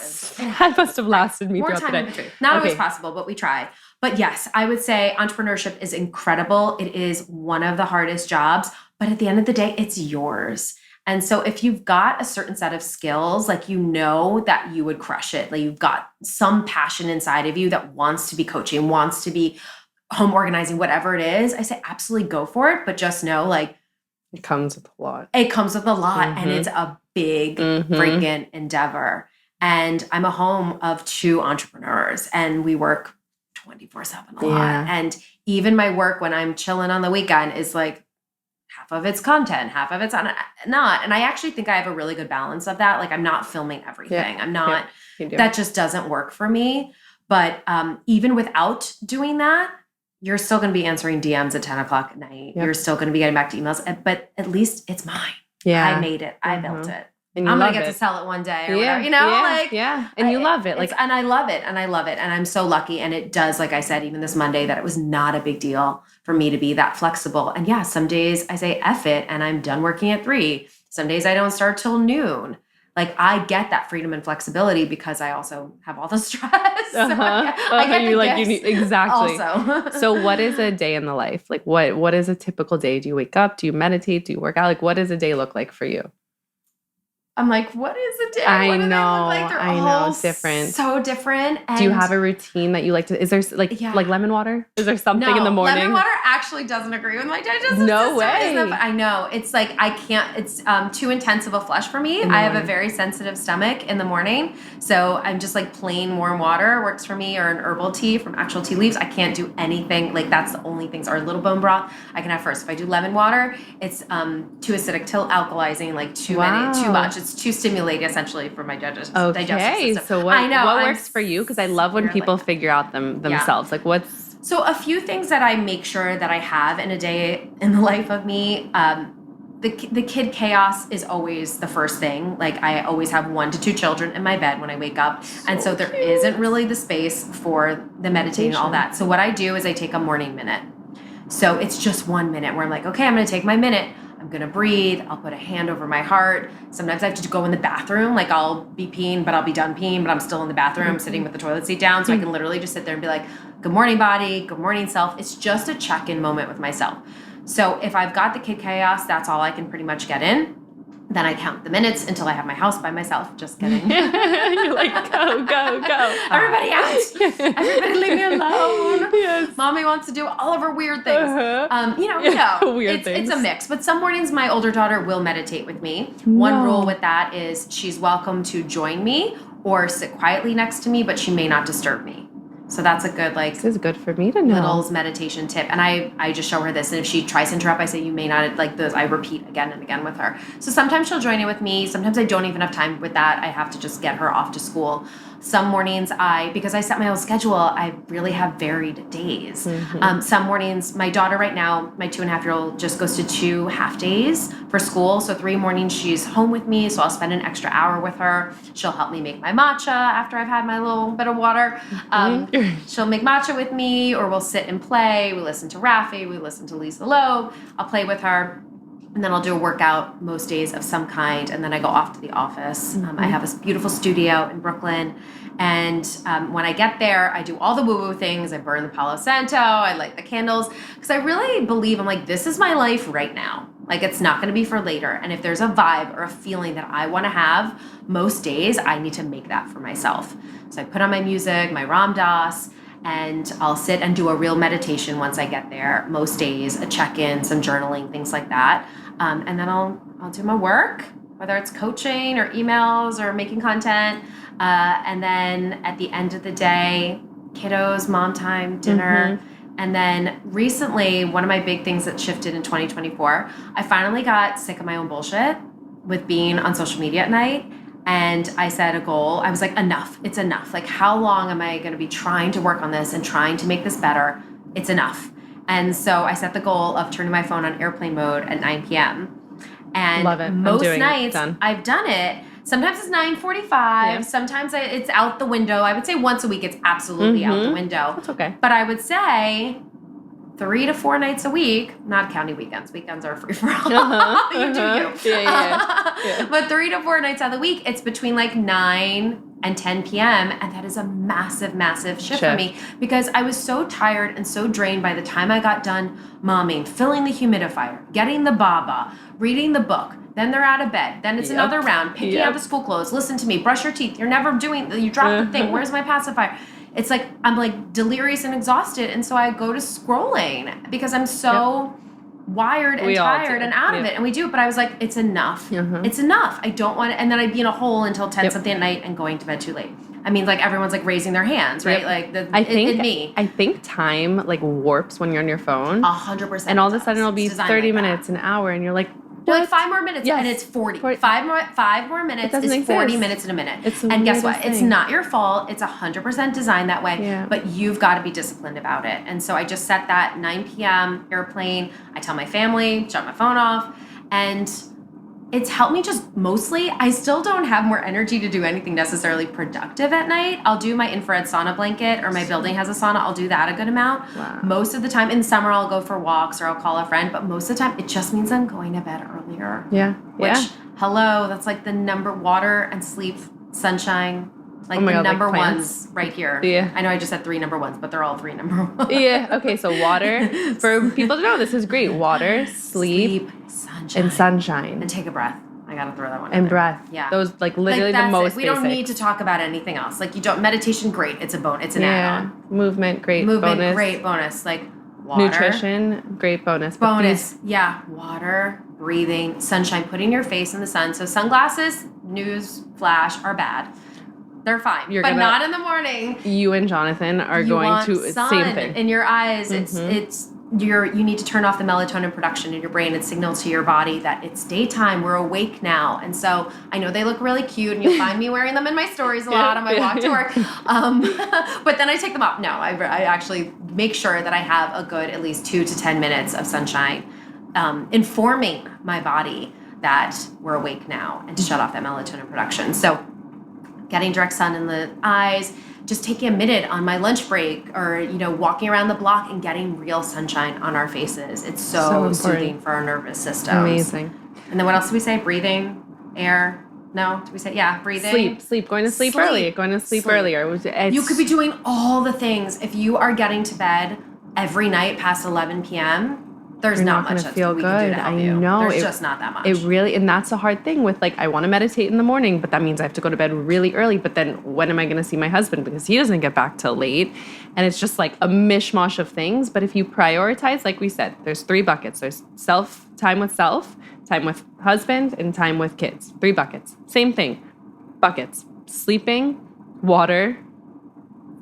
must have lasted me throughout the day. More time in between. Not always possible, but we try. But yes, I would say entrepreneurship is incredible. It is one of the hardest jobs, but at the end of the day, it's yours. And so if you've got a certain set of skills, like that you would crush it, like you've got some passion inside of you that wants to be coaching, wants to be home organizing, whatever it is, I say absolutely go for it. But just know, like, it comes with a lot. It comes with a lot, and it's a big freaking endeavor. And I'm a home of 2 entrepreneurs, and we work 24/7 a lot. And even my work when I'm chilling on the weekend is like, half of it's content, half of it's not. And I actually think I have a really good balance of that. Like I'm not filming everything. I'm not, that just doesn't work for me. But even without doing that, you're still going to be answering DMs at 10 o'clock at night. You're still going to be getting back to emails, but at least it's mine. Yeah. I made it. I built it. And you I'm going love to get it. to sell it one day or whatever, you know, and you love it. And I love it. And I love it. And I'm so lucky. And it does, like I said, even this Monday, that it was not a big deal for me to be that flexible. And yeah, some days I say F it and I'm done working at 3. Some days I don't start till noon. Like, I get that freedom and flexibility because I also have all the stress. I get the gifts exactly. Also. So what is a day in the life? Like, what is a typical day? Do you wake up? Do you meditate? Do you work out? Like, what does a day look like for you? I'm like, what is a day? I What do they know. look like? They're I know. all It's different. So different. And do you have a routine that you like to? Is there like lemon water? Is there something in the morning? Lemon water actually doesn't agree with my digestive No system. way. I know. It's like I can't. It's too intense of a flush for me. I have a very sensitive stomach in the morning, so I'm just like plain warm water works for me, or an herbal tea from actual tea leaves. I can't do anything like that's the only things. Or a little bone broth I can have first. If I do lemon water, it's too acidic, too alkalizing, like too much. It's too stimulating essentially for my digestive system. So what works for you? Because I love when people figure out themselves. Like what's so a few things that I make sure that I have in a day in the life of me. The kid chaos is always the first thing. Like I always have 1 to 2 children in my bed when I wake up. And so there isn't really the space for the meditating and all that. So what I do is I take a morning minute. So it's just 1 minute where I'm like, okay, I'm going to take my minute. I'm going to breathe. I'll put a hand over my heart. Sometimes I have to go in the bathroom. Like I'll be peeing, but I'll be done peeing, but I'm still in the bathroom sitting with the toilet seat down. So I can literally just sit there and be like, good morning, body. Good morning, self. It's just a check-in moment with myself. So if I've got the kid chaos, that's all I can pretty much get in. Then I count the minutes until I have my house by myself. Just kidding. You're like, go. Everybody out. Everybody leave me alone. Yes. Mommy wants to do all of her weird things. Weird things. It's a mix. But some mornings my older daughter will meditate with me. One rule with that is she's welcome to join me or sit quietly next to me, but she may not disturb me. So that's a good, like, this is good for me to know. Little's meditation tip. And I just show her this. And if she tries to interrupt, I say, you may not, like those, I repeat again and again with her. So sometimes she'll join in with me. Sometimes I don't even have time with that. I have to just get her off to school. Some mornings because I set my own schedule, I really have varied days. Some mornings, my daughter right now, my 2.5-year-old just goes to 2 half days for school. So 3 mornings she's home with me. So I'll spend an extra hour with her. She'll help me make my matcha after I've had my little bit of water. She'll make matcha with me, or we'll sit and play. We listen to Raffi. We listen to Lisa Loeb. I'll play with her. And then I'll do a workout most days of some kind, and then I go off to the office. I have a beautiful studio in Brooklyn, and when I get there, I do all the woo-woo things. I burn the Palo Santo, I light the candles, because I really believe, I'm like, this is my life right now. Like, it's not going to be for later. And if there's a vibe or a feeling that I want to have, most days I need to make that for myself. So I put on my music, my Ram Dass, and I'll sit and do a real meditation once I get there. Most days, a check-in, some journaling, things like that. And then I'll do my work, whether it's coaching or emails or making content. And then at the end of the day, kiddos, mom time, dinner. And then recently, one of my big things that shifted in 2024, I finally got sick of my own bullshit with being on social media at night. And I set a goal. I was like, enough. It's enough. Like, how long am I going to be trying to work on this and trying to make this better? It's enough. And so I set the goal of turning my phone on airplane mode at 9 p.m. And love it. most nights I've done it. Sometimes it's 9:45. Yeah. Sometimes it's out the window. I would say once a week it's absolutely out the window. That's okay. But I would say 3 to 4 nights a week, not counting weekends. Weekends are free for all. You do you. Yeah. But 3 to 4 nights out of the week, it's between like 9 and 10 p.m. And that is a massive, massive shift for me, because I was so tired and so drained by the time I got done momming, filling the humidifier, getting the baba, reading the book. Then they're out of bed. Then it's another round, picking out the school clothes. Listen to me, brush your teeth. You're never doing, you dropped the thing. Where's my pacifier? It's like, I'm like delirious and exhausted. And so I go to scrolling because I'm so wired and tired and out of it. And we do. But I was like, it's enough. It's enough. I don't want to. And then I'd be in a hole until 10 something at night and going to bed too late. I mean, like everyone's like raising their hands, right? Like I think time like warps when you're on your phone. 100%. And all of a sudden it'll be 30 minutes, an hour. And you're like, you're like 5 more minutes, and it's 40. 5 more minutes is 40 minutes in a minute. And guess what? It's not your fault. It's 100% designed that way, but you've got to be disciplined about it. And so I just set that 9 p.m. airplane. I tell my family, shut my phone off. And It's helped me just mostly, I still don't have more energy to do anything necessarily productive at night. I'll do my infrared sauna blanket, or my building has a sauna. I'll do that a good amount. Wow. Most of the time, in the summer, I'll go for walks or I'll call a friend. But most of the time, it just means I'm going to bed earlier. Yeah. Which, hello, that's like the number, water and sleep, sunshine, like the number ones right here. Yeah. I know I just said 3 number ones, but they're all 3 number ones. Yeah. Okay. So water, for people to know, this is great. Water, sleep, sunshine. and sunshine. And take a breath. I gotta throw that one in And there. breath. Yeah. Those like literally the most We basic. don't need to talk about anything else. Like you don't, meditation, great. It's an add-on. Movement, great Movement, bonus. great bonus. Like water. Nutrition, great bonus. But Bonus. Yeah. Water, breathing, sunshine, putting your face in the sun. So sunglasses, news flash, are bad. They're fine. But not in the morning. You and Jonathan are You going want to sun same thing. in your eyes. You need to turn off the melatonin production in your brain and signal to your body that it's daytime. We're awake now. And so I know they look really cute, and you'll find me wearing them in my stories a lot on my walk to work. But then I take them off. No, I actually make sure that I have a good at least 2 to 10 minutes of sunshine, informing my body that we're awake now and to shut off that melatonin production. So getting direct sun in the eyes, just taking a minute on my lunch break, or walking around the block and getting real sunshine on our faces. It's so soothing for our nervous system. Amazing. And then what else do we say? breathing, air. No, do we say breathing? Sleep. Going to sleep early. Going to sleep earlier. You could be doing all the things. If you are getting to bed every night past 11 p.m., there's not much that we can do to help you. There's just not that much. It really, and that's the hard thing with I want to meditate in the morning, but that means I have to go to bed really early. But then when am I going to see my husband? Because he doesn't get back till late. And it's just like a mishmash of things. But if you prioritize, like we said, there's 3 buckets. There's time with self, time with husband, and time with kids. 3 buckets. Same thing. Buckets. Sleeping, water,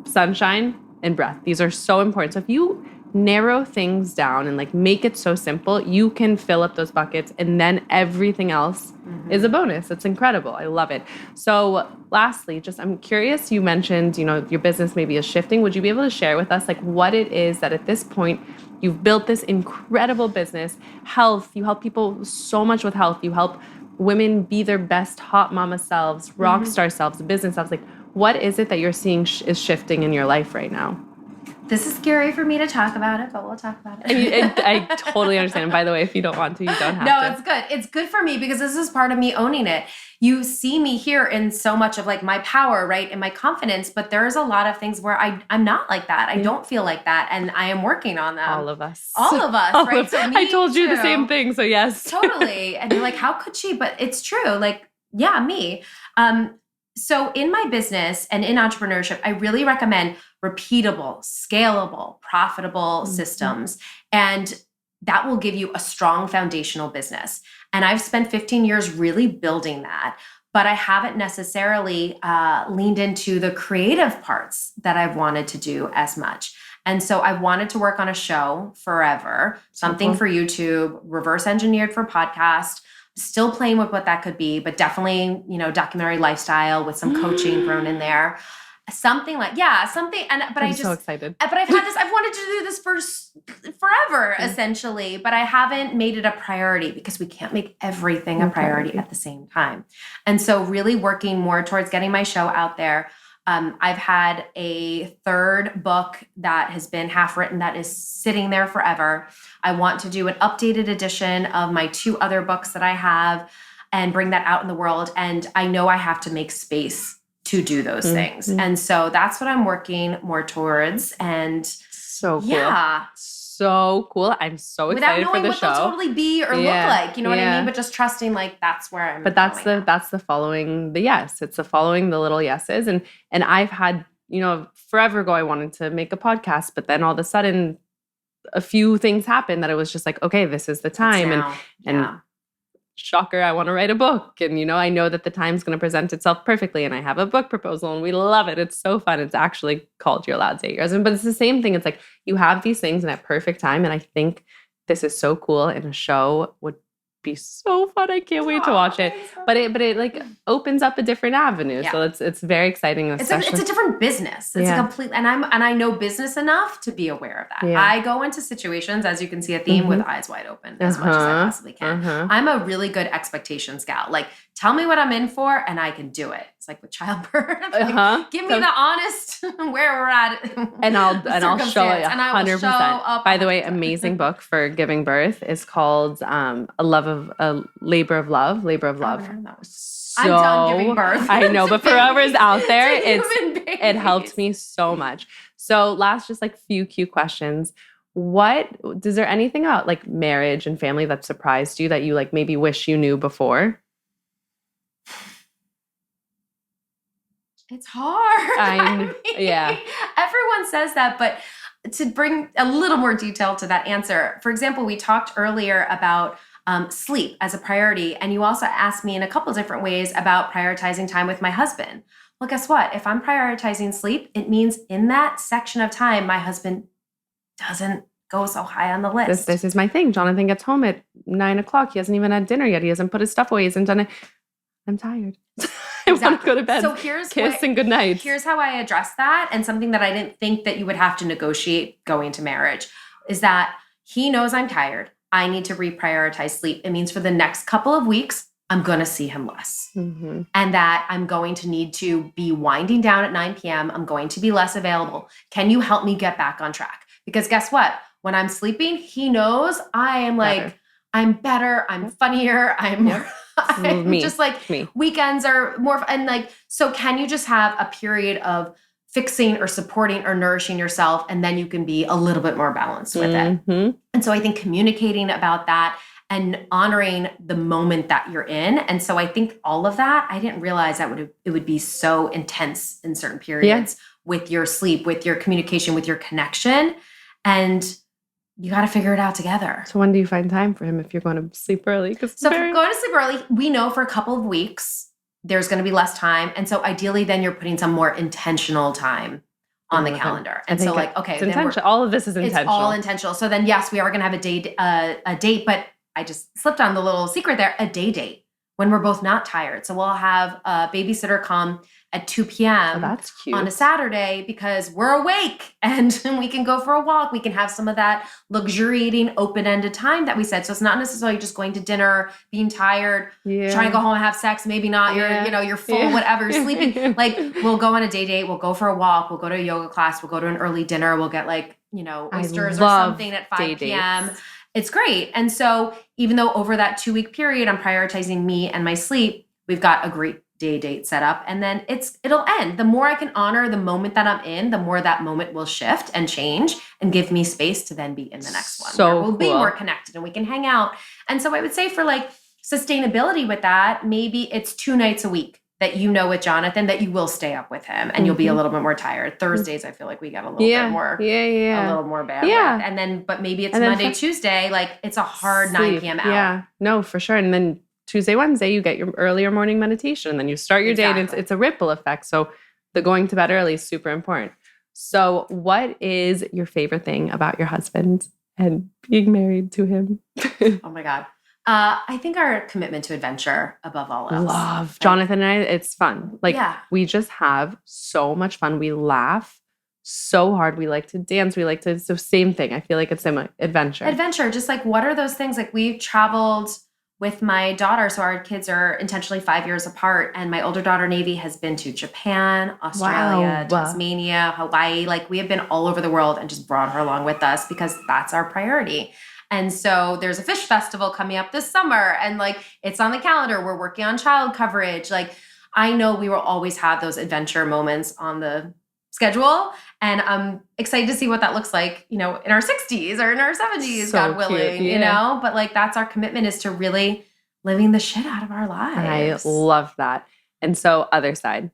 sunshine, and breath. These are so important. So if you narrow things down and make it so simple, you can fill up those buckets, and then everything else is a bonus. It's incredible. I love it. So lastly, I'm curious, you mentioned, your business maybe is shifting. Would you be able to share with us what it is that at this point you've built this incredible business, health, you help people so much with health, you help women be their best hot mama selves, rock star selves, business selves. What is it that you're seeing is shifting in your life right now? This is scary for me to talk about it, but we'll talk about it. I totally understand. And by the way, if you don't want to, you don't have to. No, it's good. It's good for me because this is part of me owning it. You see me here in so much of my power, right, and my confidence, but there's a lot of things where I'm not like that. I don't feel like that, and I am working on them. All of us, right? So I told you the same thing, so yes. Totally. And you're like, how could she? But it's true. Me. So in my business and in entrepreneurship, I really recommend repeatable, scalable, profitable systems. And that will give you a strong foundational business. And I've spent 15 years really building that, but I haven't necessarily leaned into the creative parts that I've wanted to do as much. And so I wanted to work on a show forever, something for YouTube, reverse engineered for podcast. Still playing with what that could be, but definitely, documentary lifestyle with some coaching thrown in there. Something. But I'm so excited. But I've wanted to do this for forever, essentially, but I haven't made it a priority because we can't make everything a priority at the same time. And so really working more towards getting my show out there. I've had a 3rd book that has been half written that is sitting there forever. I want to do an updated edition of my 2 other books that I have and bring that out in the world. And I know I have to make space to do those things. And so that's what I'm working more towards. And so cool. Yeah. So cool. I'm so excited for the show. Without knowing what they'll totally be or look like, you know what I mean? But just trusting that's where I'm But that's the following the yes. It's the following the little yeses. And I've had, forever ago I wanted to make a podcast, but then all of a sudden a few things happened that it was just okay, this is the time. And shocker, I want to write a book. And, I know that the time's going to present itself perfectly. And I have a book proposal and we love it. It's so fun. It's actually called You're Allowed to Say Yours. But it's the same thing. It's you have these things in a perfect time. And I think this is so cool. And a show would be so fun. I can't wait to watch it. But it like opens up a different avenue. So it's very exciting. It's a different business. It's a complete, and I know business enough to be aware of that. Yeah. I go into situations, as you can see a theme, with eyes wide open as much as I possibly can. I'm a really good expectations gal. Like, tell me what I'm in for and I can do it. It's like with childbirth. Like, give me the honest where we're at. And I'll show it 100%. By the way, amazing book for giving birth is called A Labor of Love. I'm done giving birth. I know, but for whoever's out there, it helped me so much. So last, just like few cute questions. Is there anything about like marriage and family that surprised you that you like maybe wish you knew before? It's hard. Yeah. Everyone says that, but to bring a little more detail to that answer, for example, we talked earlier about sleep as a priority. And you also asked me in a couple different ways about prioritizing time with my husband. Well, guess what? If I'm prioritizing sleep, it means in that section of time, my husband doesn't go so high on the list. This is my thing. Jonathan gets home at 9:00. He hasn't even had dinner yet. He hasn't put his stuff away. He hasn't done it. I'm tired. I want to go to bed. So kiss and good night. Here's how I address that. And something that I didn't think that you would have to negotiate going into marriage is that he knows I'm tired. I need to reprioritize sleep. It means for the next couple of weeks, I'm going to see him less. And that I'm going to need to be winding down at 9 p.m. I'm going to be less available. Can you help me get back on track? Because guess what? When I'm sleeping, he knows I am like, I'm better. I'm funnier. I'm more... just like me. Weekends are more, and like, so can you just have a period of fixing or supporting or nourishing yourself, and then you can be a little bit more balanced with it. And so I think communicating about that and honoring the moment that you're in. And so I think all of that, I didn't realize that it would be so intense in certain periods with your sleep, with your communication, with your connection. And you got to figure it out together. So when do you find time for him if you're going to sleep early? So if you're going to sleep early, we know for a couple of weeks, there's going to be less time. And so ideally, then you're putting some more intentional time on the calendar. And so like, okay. It's intentional. All of this is intentional. It's all intentional. So then, yes, we are going to have a date, but I just slipped on the little secret there, a date when we're both not tired. So we'll have a babysitter come at 2 p.m. That's cute. On a Saturday because we're awake and we can go for a walk. We can have some of that luxuriating, open-ended time that we said. So it's not necessarily just going to dinner, being tired, trying to go home and have sex. Maybe not. You're full, whatever. You're sleeping. Like we'll go on a date. We'll go for a walk. We'll go to a yoga class. We'll go to an early dinner. We'll get like, oysters or something at 5 p.m. It's great. And so even though over that 2-week period, I'm prioritizing me and my sleep, we've got a great date set up, and then it'll end. The more I can honor the moment that I'm in, the more that moment will shift and change and give me space to then be in the next one. So where we'll be more connected and we can hang out. And so I would say for like sustainability with that, maybe it's 2 nights a week that with Jonathan that you will stay up with him and you'll be a little bit more tired. Thursdays, I feel like we get a little bit more, a little more bandwidth. Yeah. And then, but maybe it's Monday, Tuesday, like it's a hard sleep. 9 p.m. out. Yeah, no, for sure. And then Tuesday, Wednesday, you get your earlier morning meditation and then you start your day and it's a ripple effect. So the going to bed early is super important. So what is your favorite thing about your husband and being married to him? Oh my God. I think our commitment to adventure above all else. Love. Jonathan and I, it's fun. Like we just have so much fun. We laugh so hard. We like to dance. It's the same thing. I feel like it's adventure. Adventure. Just like, what are those things? Like we've traveled with my daughter. So our kids are intentionally 5 years apart. And my older daughter, Navy, has been to Japan, Australia, Tasmania, Hawaii. Like we have been all over the world and just brought her along with us because that's our priority. And so there's a fish festival coming up this summer and like it's on the calendar. We're working on child coverage. Like I know we will always have those adventure moments on the schedule. And I'm excited to see what that looks like, in our 60s or in our 70s, so God willing, but like that's our commitment is to really living the shit out of our lives. I love that. And so other side,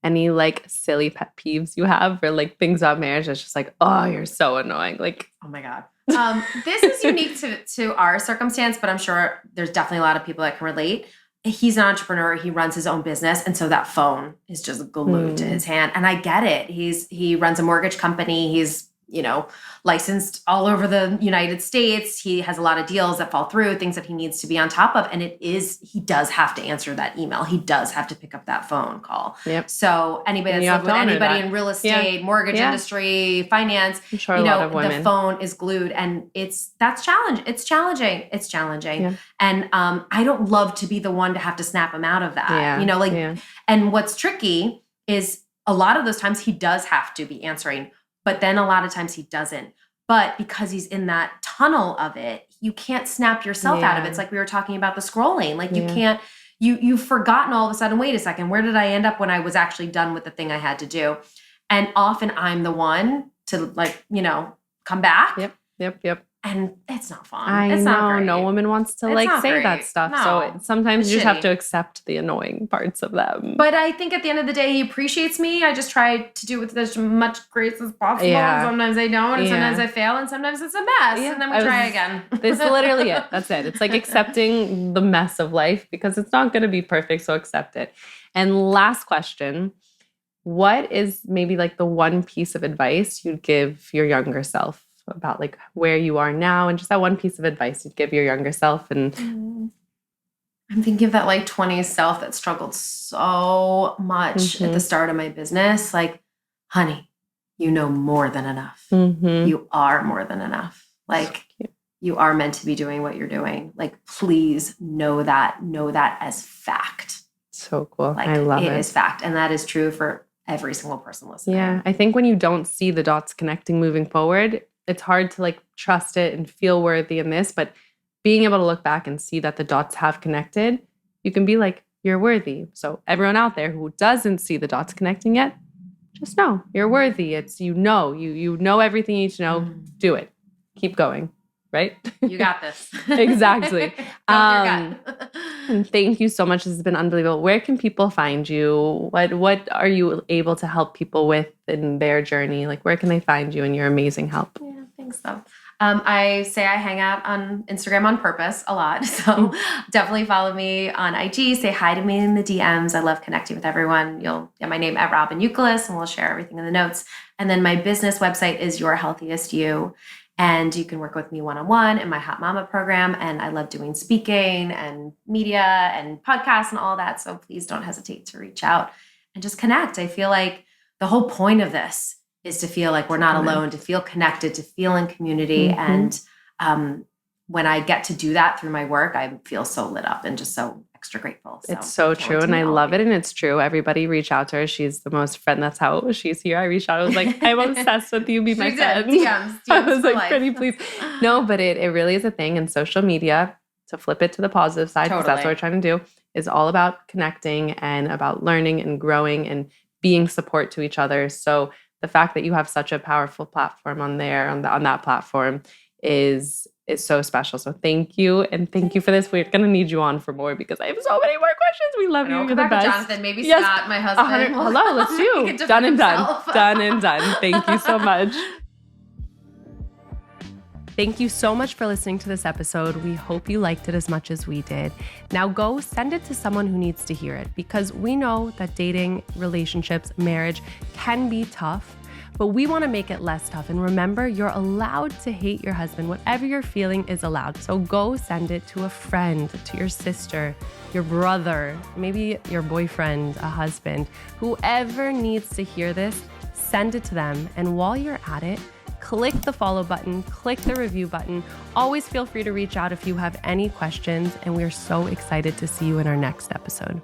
any like silly pet peeves you have or like things about marriage that's just like, oh, you're so annoying. Like, oh my God. This is unique to our circumstance, but I'm sure there's definitely a lot of people that can relate. He's an entrepreneur. He runs his own business. And so that phone is just glued to his hand. And I get it. He runs a mortgage company. He's licensed all over the United States. He has a lot of deals that fall through, things that he needs to be on top of. And he does have to answer that email. He does have to pick up that phone call. Yep. So anybody that's with anybody in real estate, mortgage industry, finance, I'm sure a lot of women. The phone is glued, and that's challenge. It's challenging. It's challenging. Yeah. And I don't love to be the one to have to snap him out of that. Yeah. And what's tricky is a lot of those times he does have to be answering, but then a lot of times he doesn't. But because he's in that tunnel of it, you can't snap yourself out of it. It's like we were talking about the scrolling. Like you can't, you've forgotten all of a sudden, wait a second, where did I end up when I was actually done with the thing I had to do? And often I'm the one to come back. Yep. And it's not fun. It's not great. No woman wants to say that stuff. No. So sometimes you just have to accept the annoying parts of them. But I think at the end of the day, he appreciates me. I just try to do it with as much grace as possible. Yeah. Sometimes I don't, and sometimes I fail, and sometimes it's a mess. Yeah. And then we try again. That's literally it. That's it. It's like accepting the mess of life because it's not going to be perfect. So accept it. And last question, what is maybe like the one piece of advice you'd give your younger self about like where you are now, and just that one piece of advice you'd give your younger self? And I'm thinking of that like 20s self that struggled so much at the start of my business. Like, honey, you know more than enough. You are more than enough. Like you are meant to be doing what you're doing. Like, please know that as fact. So cool. Like, I love it. It is fact. And that is true for every single person listening. Yeah. I think when you don't see the dots connecting moving forward, it's hard to like trust it and feel worthy in this, but being able to look back and see that the dots have connected, you can be like, you're worthy. So everyone out there who doesn't see the dots connecting yet, just know you're worthy. It's, you know everything you need to know. Do it. Keep going. Right? You got this. Exactly. And thank you so much. This has been unbelievable. Where can people find you? What are you able to help people with in their journey? Like, where can they find you and your amazing help? Yeah, thanks though. I say I hang out on Instagram on purpose a lot. So definitely follow me on IG. Say hi to me in the DMs. I love connecting with everyone. You'll get my name at Robyn Youkilis, and we'll share everything in the notes. And then my business website is Your Healthiest You. And you can work with me one-on-one in my Hot Mama program. And I love doing speaking and media and podcasts and all that. So please don't hesitate to reach out and just connect. I feel like the whole point of this is to feel like we're not alone, to feel connected, to feel in community. And when I get to do that through my work, I feel so lit up and just so extra grateful. So it's so true. And I love it. And it's true. Everybody reach out to her. She's the most friend. That's how she's here. I reached out. I was like, I'm obsessed with you. Be my friend. DMs I was like, pretty please. No, but it really is a thing. And social media, to flip it to the positive side, because that's what we're trying to do, is all about connecting and about learning and growing and being support to each other. So the fact that you have such a powerful platform on there, on that platform is so special. So thank you. And thank you for this. We're going to need you on for more because I have so many more questions. We love you. You're the best. Jonathan, maybe Scott, my husband. Hello, let's do. Done and done. Done and done. Thank you so much. Thank you so much for listening to this episode. We hope you liked it as much as we did. Now go send it to someone who needs to hear it, because we know that dating, relationships, marriage can be tough, but we want to make it less tough. And remember, you're allowed to hate your husband. Whatever you're feeling is allowed. So go send it to a friend, to your sister, your brother, maybe your boyfriend, a husband, whoever needs to hear this, send it to them. And while you're at it, click the follow button, click the review button. Always feel free to reach out if you have any questions. And we're so excited to see you in our next episode.